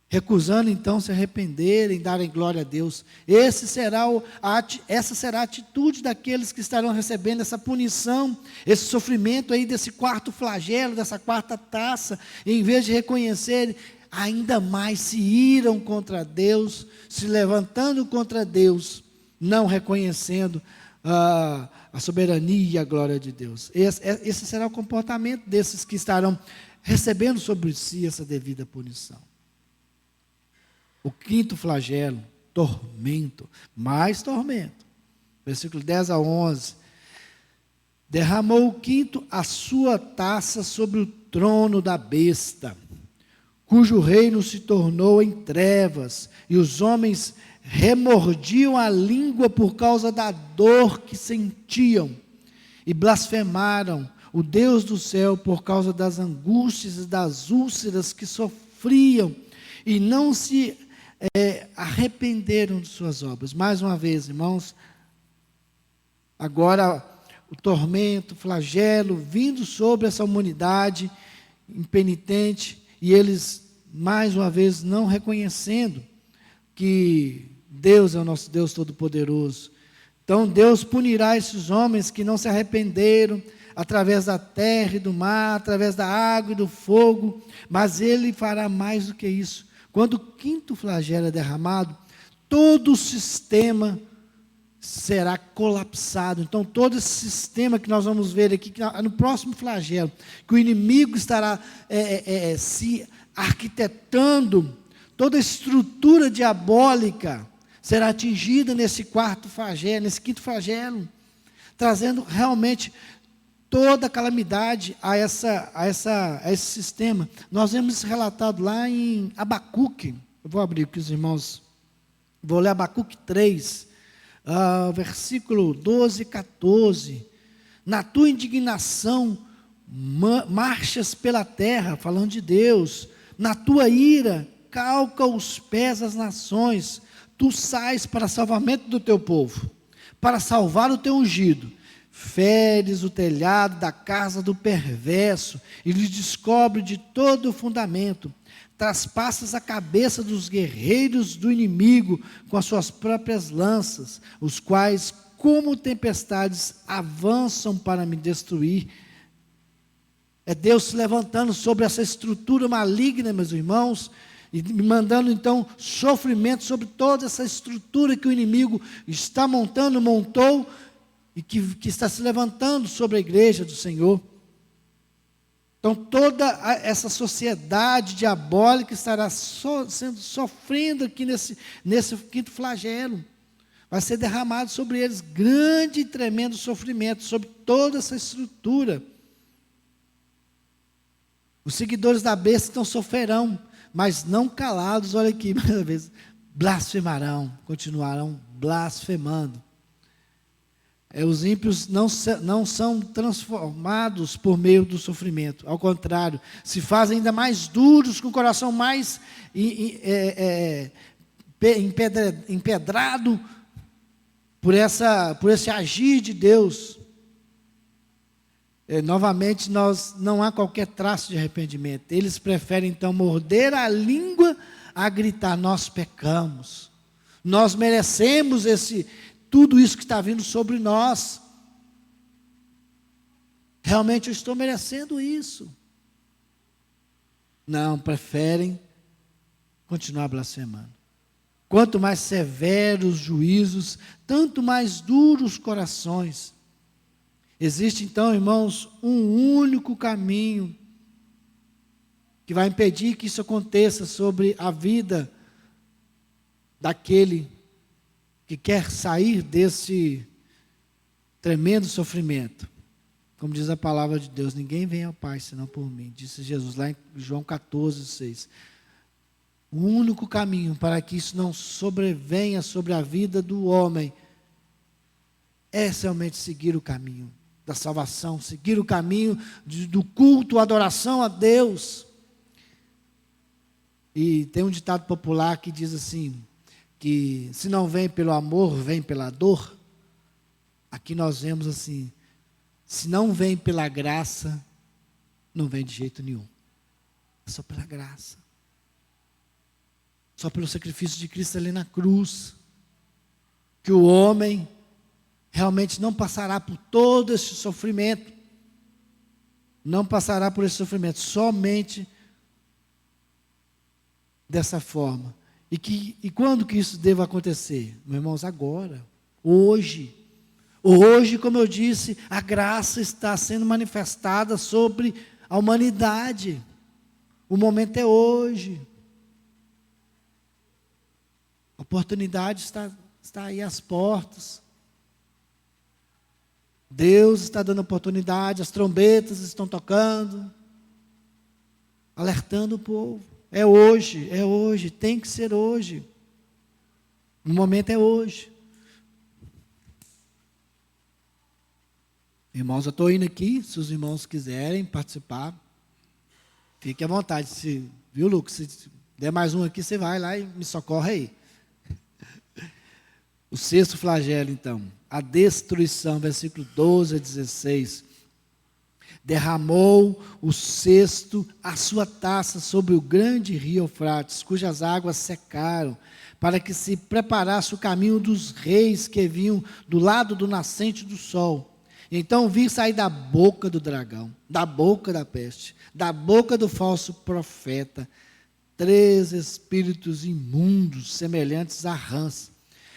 recusando então se arrependerem, darem glória a Deus. Essa será a atitude daqueles que estarão recebendo essa punição, esse sofrimento aí desse quarto flagelo, dessa quarta taça, e em vez de reconhecerem, ainda mais se iram contra Deus, se levantando contra Deus, não reconhecendo a soberania e a glória de Deus. Esse será o comportamento desses que estarão recebendo sobre si essa devida punição. O quinto flagelo, tormento, mais tormento. Versículo 10 a 11. Derramou o quinto a sua taça sobre o trono da besta, cujo reino se tornou em trevas, e os homens remordiam a língua por causa da dor que sentiam, e blasfemaram o Deus do céu por causa das angústias e das úlceras que sofriam, e não se arrependeram de suas obras. Mais uma vez, irmãos, agora o tormento, o flagelo vindo sobre essa humanidade impenitente, e eles mais uma vez não reconhecendo que Deus é o nosso Deus Todo-Poderoso. Então Deus punirá esses homens que não se arrependeram, através da terra e do mar, através da água e do fogo, mas Ele fará mais do que isso. Quando o quinto flagelo é derramado, todo o sistema será colapsado. Então todo esse sistema que nós vamos ver aqui, no próximo flagelo, que o inimigo estará se arquitetando, toda a estrutura diabólica será atingida nesse quarto flagelo, nesse quinto flagelo, trazendo realmente toda a calamidade a esse sistema. Nós vemos isso relatado lá em Abacuque. Eu vou abrir aqui os irmãos, vou ler Abacuque 3, versículo 12 e 14. Na tua indignação marchas pela terra, falando de Deus, na tua ira calca os pés às nações, tu sais para salvamento do teu povo, para salvar o teu ungido, feres o telhado da casa do perverso, e lhe descobre de todo o fundamento, traspassas a cabeça dos guerreiros do inimigo com as suas próprias lanças, os quais, como tempestades, avançam para me destruir. É Deus se levantando sobre essa estrutura maligna, meus irmãos, e mandando então sofrimento sobre toda essa estrutura que o inimigo está montando, montou, e que está se levantando sobre a igreja do Senhor. Então toda essa sociedade diabólica estará sofrendo aqui nesse quinto flagelo. Vai ser derramado sobre eles grande e tremendo sofrimento, sobre toda essa estrutura. Os seguidores da besta então sofrerão, mas não calados, olha aqui, mais uma vez, blasfemarão, continuarão blasfemando. Os ímpios não são transformados por meio do sofrimento, ao contrário, se fazem ainda mais duros, com o coração mais empedrado por esse agir de Deus. Novamente, não há qualquer traço de arrependimento. Eles preferem então morder a língua a gritar: nós pecamos, nós merecemos tudo isso que está vindo sobre nós. Realmente eu estou merecendo isso. Não, preferem continuar blasfemando. Quanto mais severos os juízos, tanto mais duros os corações. Existe então, irmãos, um único caminho que vai impedir que isso aconteça sobre a vida daquele que quer sair desse tremendo sofrimento. Como diz a palavra de Deus: ninguém vem ao Pai senão por mim, disse Jesus lá em João 14:6. O único caminho para que isso não sobrevenha sobre a vida do homem é realmente seguir o caminho da salvação, seguir o caminho do culto, adoração a Deus. E tem um ditado popular que diz assim, que se não vem pelo amor, vem pela dor. Aqui nós vemos assim: se não vem pela graça, não vem de jeito nenhum. É só pela graça. Só pelo sacrifício de Cristo ali na cruz, que o homem realmente não passará por todo esse sofrimento. Não passará por esse sofrimento, somente dessa forma. E quando que isso deve acontecer? Meus irmãos, agora, hoje. Hoje, como eu disse, a graça está sendo manifestada sobre a humanidade. O momento é hoje. A oportunidade está aí às portas. Deus está dando oportunidade, as trombetas estão tocando, alertando o povo. É hoje, tem que ser hoje. O momento é hoje. Irmãos, eu estou indo aqui, se os irmãos quiserem participar, fique à vontade. Viu, Lucas? Se der mais um aqui, você vai lá e me socorre aí. O sexto flagelo, então, a destruição, versículo 12 a 16. Derramou o sexto a sua taça sobre o grande rio Eufrates, cujas águas secaram, para que se preparasse o caminho dos reis que vinham do lado do nascente do sol. Então vi sair da boca do dragão, da boca da peste, da boca do falso profeta, 3 espíritos imundos, semelhantes a rãs,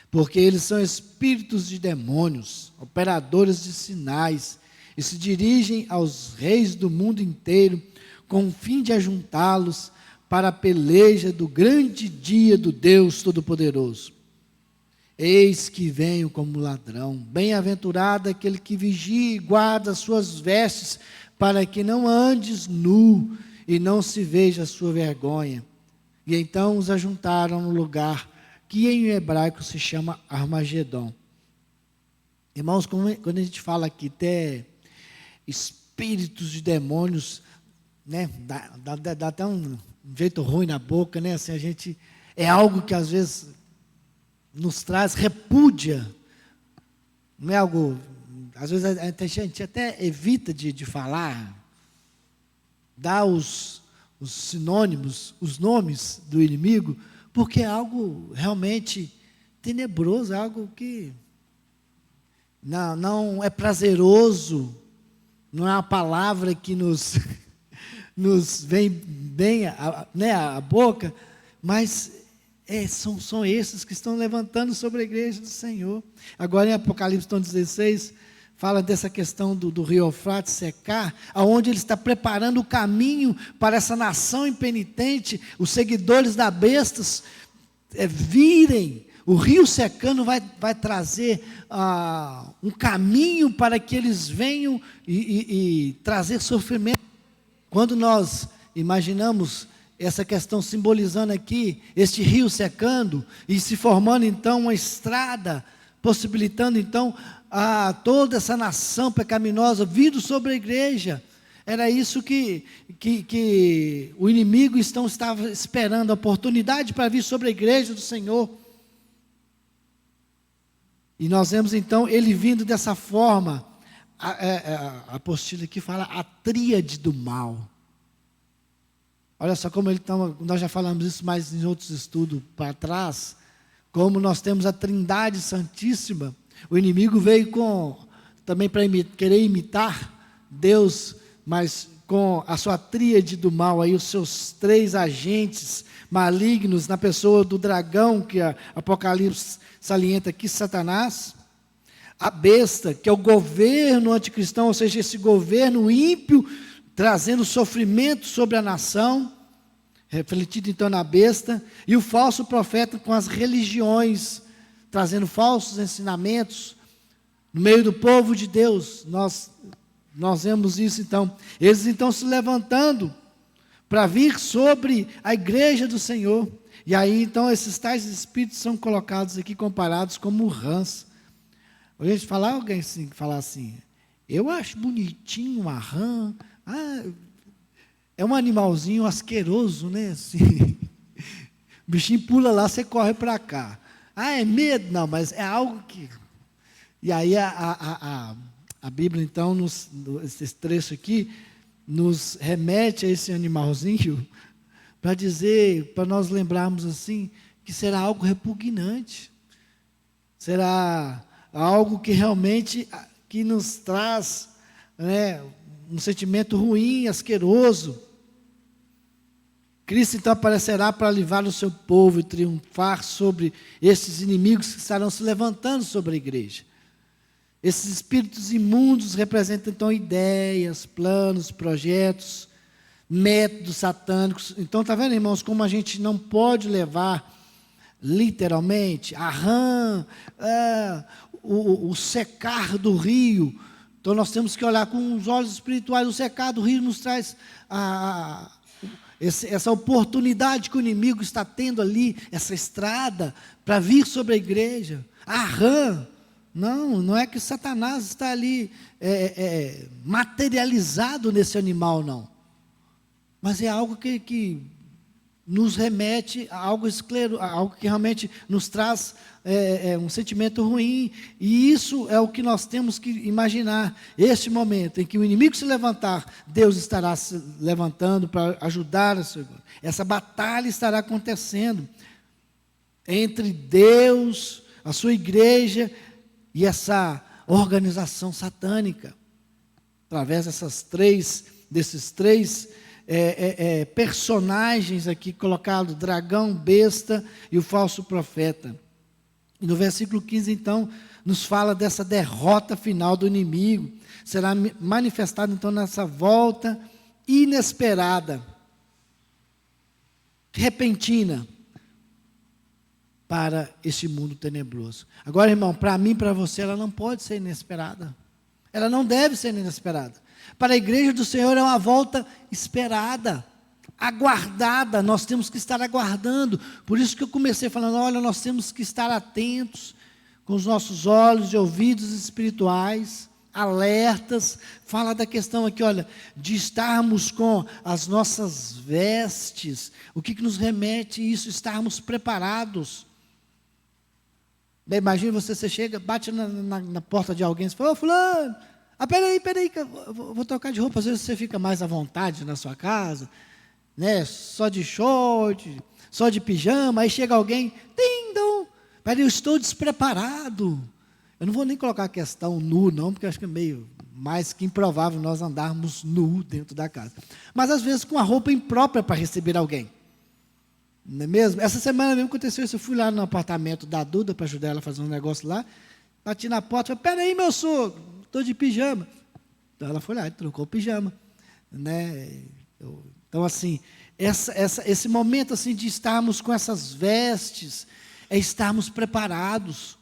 porque eles são espíritos de demônios, operadores de sinais, e se dirigem aos reis do mundo inteiro, com o fim de ajuntá-los para a peleja do grande dia do Deus Todo-Poderoso. Eis que venho como ladrão, bem-aventurado aquele que vigia e guarda as suas vestes, para que não andes nu e não se veja a sua vergonha. E então os ajuntaram no lugar que em hebraico se chama Armagedon. Irmãos, quando a gente fala aqui até espíritos de demônios, né, dá até um jeito ruim na boca, né? Assim, é algo que às vezes nos traz repúdia, não é algo, às vezes a gente até evita de falar, dá os sinônimos, os nomes do inimigo, porque é algo realmente tenebroso, é algo que não é prazeroso, não é uma palavra que nos nos vem bem a boca, mas são esses que estão levantando sobre a igreja do Senhor. Agora em Apocalipse 16, fala dessa questão do rio Eufrates secar, aonde ele está preparando o caminho para essa nação impenitente, os seguidores da besta virem. O rio secando vai trazer um caminho para que eles venham e trazer sofrimento. Quando nós imaginamos essa questão simbolizando aqui, este rio secando e se formando então uma estrada, possibilitando então toda essa nação pecaminosa vindo sobre a igreja. Era isso que o inimigo estava esperando, a oportunidade para vir sobre a igreja do Senhor. E nós vemos então ele vindo dessa forma. A apostila aqui fala a tríade do mal. Olha só como nós já falamos isso mais em outros estudos para trás, como nós temos a Trindade Santíssima. O inimigo veio também para querer imitar Deus, mas com a sua tríade do mal, aí os seus 3 agentes malignos na pessoa do dragão, que Apocalipse salienta aqui, Satanás, a besta, que é o governo anticristão, ou seja, esse governo ímpio, trazendo sofrimento sobre a nação, refletido então na besta, e o falso profeta com as religiões, trazendo falsos ensinamentos no meio do povo de Deus. Nós vemos isso então, eles então se levantando para vir sobre a igreja do Senhor, e aí então esses tais espíritos são colocados aqui, comparados como rãs. A gente alguém assim, falar assim, eu acho bonitinho uma rã, é um animalzinho asqueroso, né? Assim, o bichinho pula lá, você corre para cá. É medo? Não, mas é algo que... E aí a Bíblia, então, esse trecho aqui, nos remete a esse animalzinho, para dizer, para nós lembrarmos assim, que será algo repugnante. Será algo que realmente que nos traz, né, um sentimento ruim, asqueroso. Cristo então aparecerá para livrar o seu povo e triunfar sobre esses inimigos que estarão se levantando sobre a igreja. Esses espíritos imundos representam então ideias, planos, projetos, métodos satânicos. Então está vendo, irmãos, como a gente não pode levar literalmente a rã, o secar do rio. Então nós temos que olhar com os olhos espirituais. O secar do rio nos traz essa oportunidade que o inimigo está tendo ali, essa estrada para vir sobre a igreja. A rã, não é que Satanás está ali materializado nesse animal, não. Mas é algo que nos remete a algo que realmente nos traz um sentimento ruim, e isso é o que nós temos que imaginar. Este momento em que o inimigo se levantar, Deus estará se levantando para ajudar. Essa batalha estará acontecendo entre Deus, a sua igreja e essa organização satânica, através desses três personagens aqui colocados, dragão, besta e o falso profeta. E no versículo 15, então, nos fala dessa derrota final do inimigo. Será manifestado, então, nessa volta inesperada, repentina, para este mundo tenebroso. Agora, irmão, para mim e para você, ela não pode ser inesperada. Ela não deve ser inesperada. Para a igreja do Senhor é uma volta esperada, aguardada. Nós temos que estar aguardando. Por isso que eu comecei falando, olha, nós temos que estar atentos, com os nossos olhos e ouvidos espirituais, alertas. Fala da questão aqui, olha, de estarmos com as nossas vestes. O que nos remete a isso? Estarmos preparados. Imagina você chega, bate na porta de alguém, você fala, ô fulano, peraí, que eu vou trocar de roupa. Às vezes você fica mais à vontade na sua casa, né? Só de short, só de pijama, aí chega alguém, peraí, eu estou despreparado, Eu não vou nem colocar a questão nu, não, porque eu acho que é meio mais que improvável nós andarmos nu dentro da casa. Mas, às vezes, com a roupa imprópria para receber alguém. Não é mesmo? Essa semana mesmo aconteceu isso. Eu fui lá no apartamento da Duda para ajudar ela a fazer um negócio lá. Bati na porta e falei, peraí, meu sogro, estou de pijama. Então, ela foi lá e trocou o pijama. Né? Então, assim, esse momento assim, de estarmos com essas vestes, é estarmos preparados.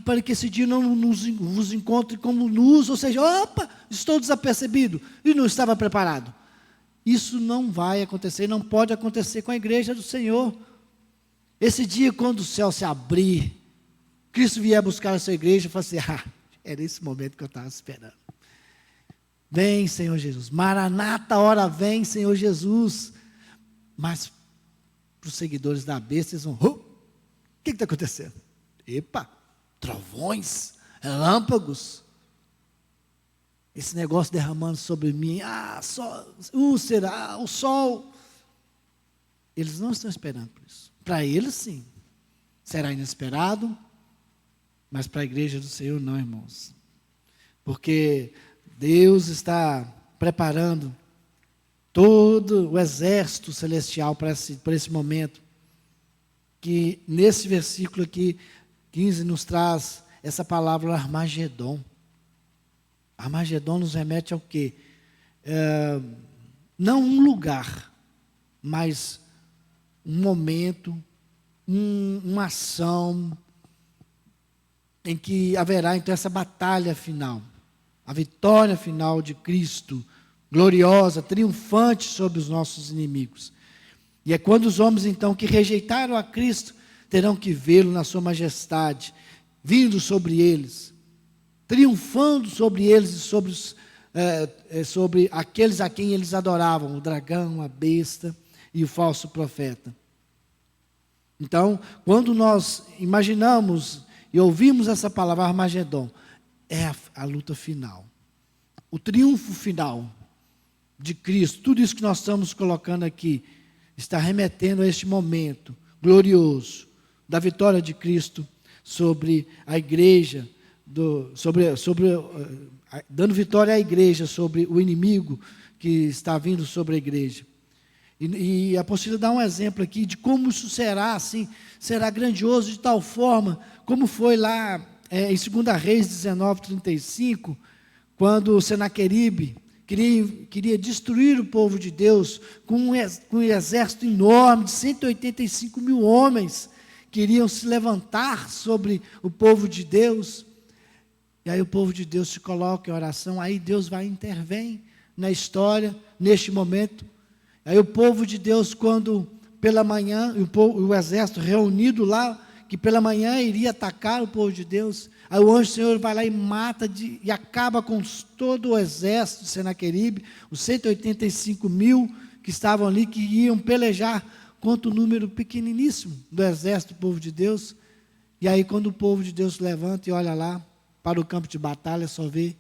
Para que esse dia não vos encontre como nus, ou seja, opa, estou desapercebido e não estava preparado. Isso não vai acontecer, não pode acontecer com a igreja do Senhor. Esse dia, quando o céu se abrir, Cristo vier buscar a sua igreja, eu falo assim, era esse momento que eu estava esperando. Vem, Senhor Jesus. Maranata, hora vem, Senhor Jesus. Mas, para os seguidores da besta, eles vão, o que está acontecendo? Epa, trovões, relâmpagos. Esse negócio derramando sobre mim, será o sol. Eles não estão esperando por isso. Para eles, sim, será inesperado, mas para a igreja do Senhor, não, irmãos. Porque Deus está preparando todo o exército celestial para esse momento, que nesse versículo aqui, 15, nos traz essa palavra Armagedon. Armagedon nos remete ao quê? Não um lugar, mas um momento, uma ação, em que haverá então essa batalha final, a vitória final de Cristo, gloriosa, triunfante sobre os nossos inimigos. E é quando os homens então que rejeitaram a Cristo, terão que vê-lo na sua majestade, vindo sobre eles, triunfando sobre eles e sobre aqueles a quem eles adoravam, o dragão, a besta e o falso profeta. Então, quando nós imaginamos e ouvimos essa palavra Armagedon, é a luta final, o triunfo final de Cristo. Tudo isso que nós estamos colocando aqui está remetendo a este momento glorioso da vitória de Cristo sobre a igreja, dando vitória à igreja sobre o inimigo que está vindo sobre a igreja. E a apostila dá um exemplo aqui de como isso será, assim, será grandioso de tal forma, como foi lá em 2 Reis 19:35, quando Senaqueribe queria destruir o povo de Deus com um exército enorme de 185 mil homens, queriam se levantar sobre o povo de Deus. E aí o povo de Deus se coloca em oração, aí Deus vai intervém na história, neste momento. Aí o povo de Deus, quando pela manhã, o exército reunido lá, que pela manhã iria atacar o povo de Deus, aí o anjo do Senhor vai lá e mata, e acaba com todo o exército de Senaqueribe, os 185 mil que estavam ali, que iam pelejar contra o número pequeniníssimo do exército do povo de Deus. E aí quando o povo de Deus se levanta e olha lá para o campo de batalha, só vê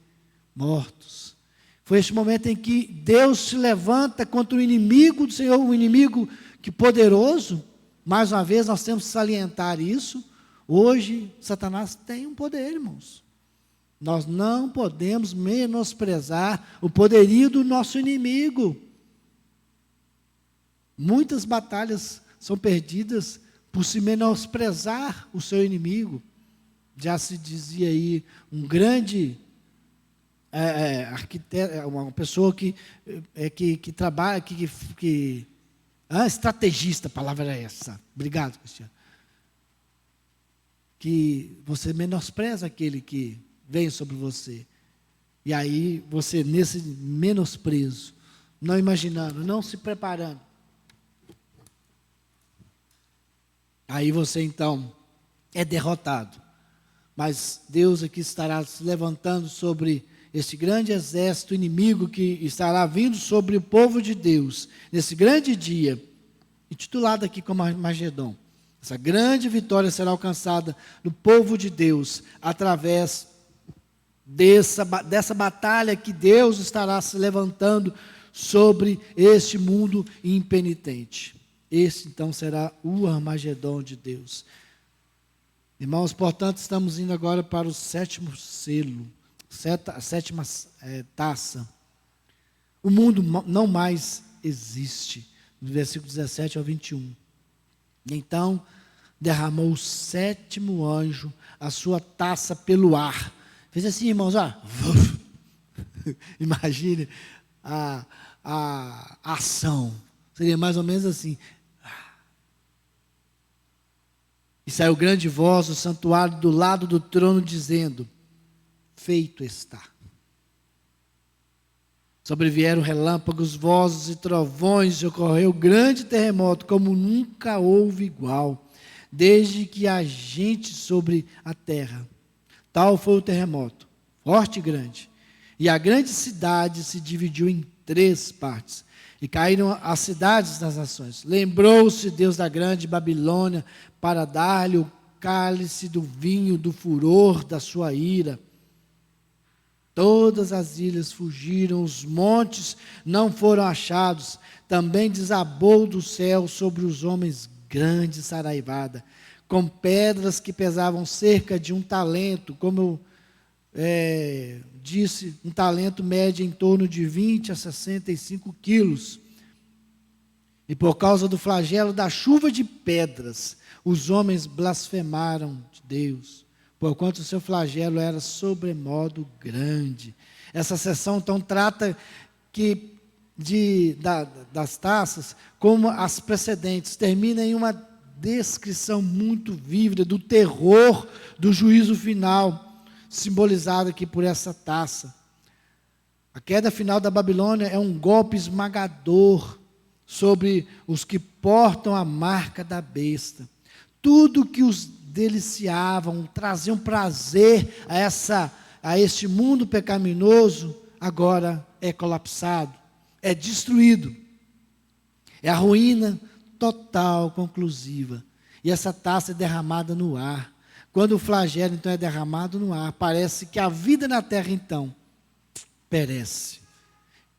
mortos. Foi esse momento em que Deus se levanta contra o inimigo do Senhor, um inimigo que poderoso. Mais uma vez nós temos que salientar isso. Hoje Satanás tem um poder, irmãos. Nós não podemos menosprezar o poderio do nosso inimigo. Muitas batalhas são perdidas por se menosprezar o seu inimigo. Já se dizia aí, um grande arquiteto, uma pessoa que trabalha, estrategista, a palavra era essa. Obrigado, Cristiano. Que você menospreza aquele que vem sobre você. E aí você, nesse menosprezo, não imaginando, não se preparando, aí você então é derrotado. Mas Deus aqui estará se levantando sobre esse grande exército inimigo que estará vindo sobre o povo de Deus, nesse grande dia, intitulado aqui como Armagedon. Essa grande vitória será alcançada no povo de Deus, através dessa batalha que Deus estará se levantando sobre este mundo impenitente. Esse então será o Armagedon de Deus. Irmãos, portanto, estamos indo agora para o sétimo selo, a sétima taça. O mundo não mais existe, do versículo 17 ao 21. Então, derramou o sétimo anjo a sua taça pelo ar. Fez assim, irmãos, ó. Imagine a ação. Seria mais ou menos assim. E saiu grande voz do santuário do lado do trono, dizendo: feito está. Sobrevieram relâmpagos, vozes e trovões, e ocorreu grande terremoto, como nunca houve igual, desde que há gente sobre a terra. Tal foi o terremoto, forte e grande. E a grande cidade se dividiu em 3 partes, e caíram as cidades das nações. Lembrou-se Deus da grande Babilônia, para dar-lhe o cálice do vinho do furor da sua ira. Todas as ilhas fugiram, os montes não foram achados. Também desabou do céu sobre os homens grande saraivada, com pedras que pesavam cerca de 1 talento, como eu disse, 1 talento mede em torno de 20 a 65 quilos. E por causa do flagelo da chuva de pedras, os homens blasfemaram de Deus, porquanto o seu flagelo era sobremodo grande. Essa seção então trata das taças, como as precedentes, termina em uma descrição muito vívida do terror do juízo final, simbolizado aqui por essa taça. A queda final da Babilônia é um golpe esmagador sobre os que portam a marca da besta. Tudo que os deliciavam, traziam prazer a este mundo pecaminoso, agora é colapsado, é destruído. É a ruína total, conclusiva. E essa taça é derramada no ar. Quando o flagelo, então, é derramado no ar, parece que a vida na terra, então, perece.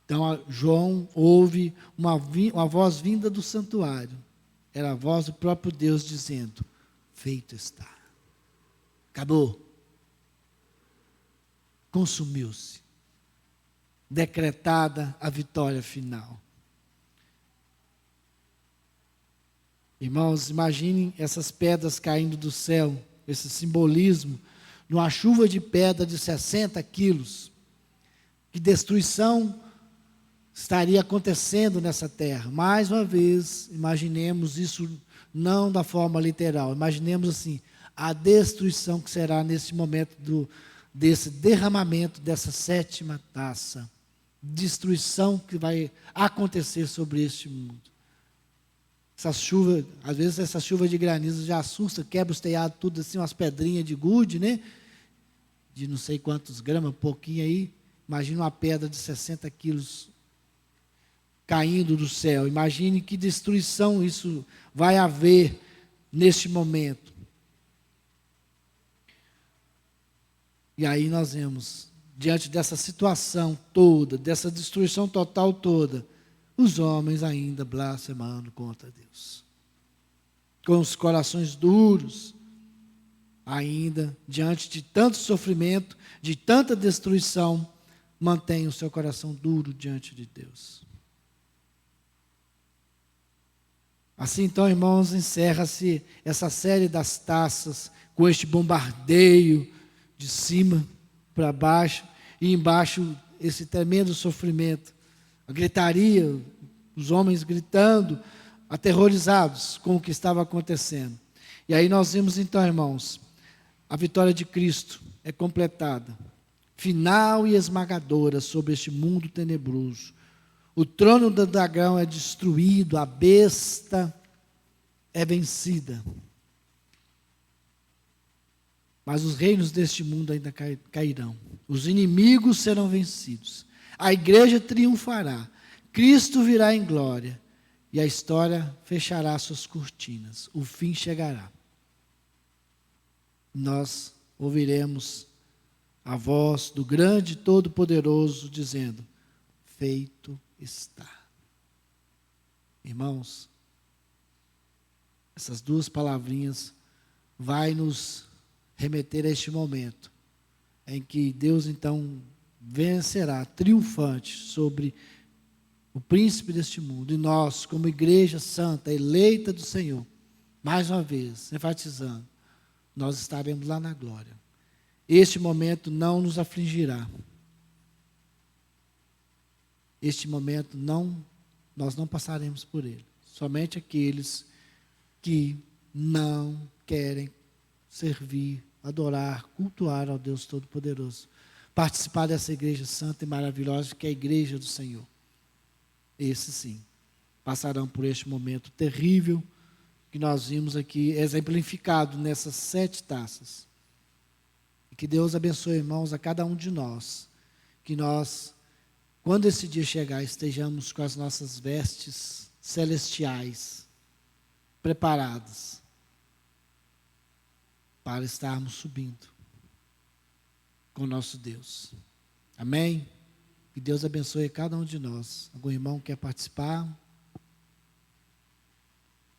Então, João ouve uma voz vinda do santuário. Era a voz do próprio Deus dizendo: feito está. Acabou. Consumiu-se. Decretada a vitória final. Irmãos, imaginem essas pedras caindo do céu, esse simbolismo, numa chuva de pedra de 60 quilos. Que destruição estaria acontecendo nessa terra. Mais uma vez, imaginemos isso não da forma literal, imaginemos assim, a destruição que será nesse momento desse derramamento dessa sétima taça. Destruição que vai acontecer sobre este mundo. Essa chuva, às vezes essa chuva de granizo já assusta, quebra os telhados, tudo assim, umas pedrinhas de gude, né? De não sei quantos gramas, um pouquinho aí. Imagina uma pedra de 60 quilos caindo do céu. Imagine que destruição isso vai haver neste momento. E aí nós vemos, diante dessa situação toda, dessa destruição total toda, os homens ainda blasfemando contra Deus. Com os corações duros, ainda, diante de tanto sofrimento, de tanta destruição, mantém o seu coração duro diante de Deus. Assim, então, irmãos, encerra-se essa série das taças, com este bombardeio de cima para baixo, e embaixo esse tremendo sofrimento, a gritaria, os homens gritando, aterrorizados com o que estava acontecendo. E aí nós vimos então, irmãos, a vitória de Cristo é completada, final e esmagadora sobre este mundo tenebroso. O trono do dragão é destruído, a besta é vencida. Mas os reinos deste mundo ainda cairão. Os inimigos serão vencidos. A igreja triunfará. Cristo virá em glória. E a história fechará suas cortinas. O fim chegará. Nós ouviremos a voz do grande e todo-poderoso dizendo: feito está. Irmãos, essas duas palavrinhas vai nos remeter a este momento em que Deus então vencerá triunfante sobre o príncipe deste mundo, e nós, como igreja santa, eleita do Senhor, mais uma vez, enfatizando, nós estaremos lá na glória. Este momento não nos afligirá. Este momento nós não passaremos por ele. Somente aqueles que não querem servir, adorar, cultuar ao Deus Todo-Poderoso, participar dessa igreja santa e maravilhosa que é a igreja do Senhor. Esses sim, passarão por este momento terrível que nós vimos aqui exemplificado nessas 7 taças. E que Deus abençoe, irmãos, a cada um de nós, que nós, quando esse dia chegar, estejamos com as nossas vestes celestiais preparadas para estarmos subindo com o nosso Deus. Amém? Que Deus abençoe cada um de nós. Algum irmão quer participar?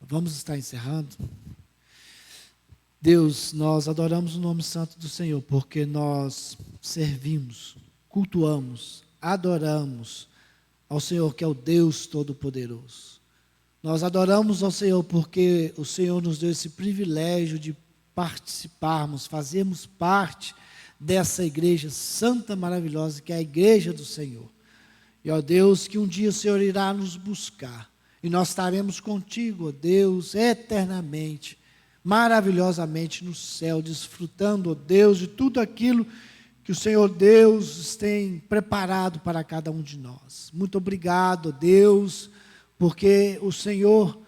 Vamos estar encerrando. Deus, nós adoramos o nome santo do Senhor, porque nós servimos, cultuamos, adoramos ao Senhor, que é o Deus Todo-Poderoso. Nós adoramos ao Senhor porque o Senhor nos deu esse privilégio de participarmos, fazermos parte dessa igreja santa, maravilhosa, que é a igreja do Senhor. E, ó Deus, que um dia o Senhor irá nos buscar, e nós estaremos contigo, ó Deus, eternamente, maravilhosamente no céu, desfrutando, ó Deus, de tudo aquilo que o Senhor Deus tem preparado para cada um de nós. Muito obrigado, ó Deus, porque o Senhor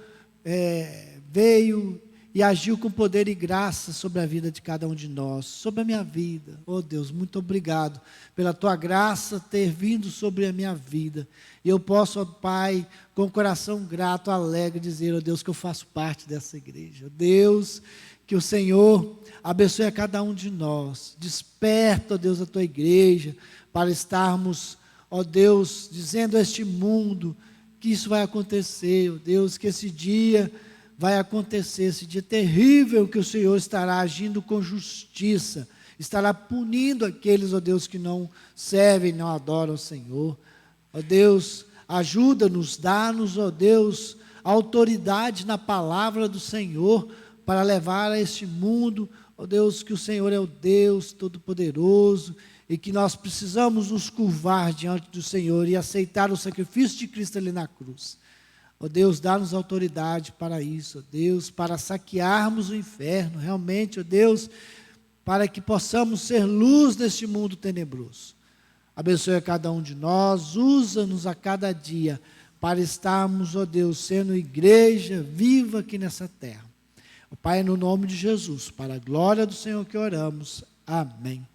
veio e agiu com poder e graça sobre a vida de cada um de nós, sobre a minha vida. Oh Deus, muito obrigado pela tua graça ter vindo sobre a minha vida. E eu posso, ó Pai, com o coração grato, alegre, dizer, ó Deus, que eu faço parte dessa igreja. Deus, que o Senhor abençoe a cada um de nós. Desperta, ó Deus, a tua igreja, para estarmos, ó Deus, dizendo a este mundo que isso vai acontecer, ó Deus, que esse dia vai acontecer, esse dia terrível, que o Senhor estará agindo com justiça, estará punindo aqueles, ó Deus, que não servem, não adoram o Senhor. Ó Deus, ajuda-nos, dá-nos, ó Deus, autoridade na palavra do Senhor, para levar a este mundo, ó Deus, que o Senhor é o Deus Todo-Poderoso, e que nós precisamos nos curvar diante do Senhor, e aceitar o sacrifício de Cristo ali na cruz. Ó Deus, dá-nos autoridade para isso, ó Deus, para saquearmos o inferno, realmente, ó Deus, para que possamos ser luz neste mundo tenebroso. Abençoe a cada um de nós, usa-nos a cada dia, para estarmos, ó Deus, sendo igreja viva aqui nessa terra. Ó Pai, no nome de Jesus, para a glória do Senhor que oramos. Amém.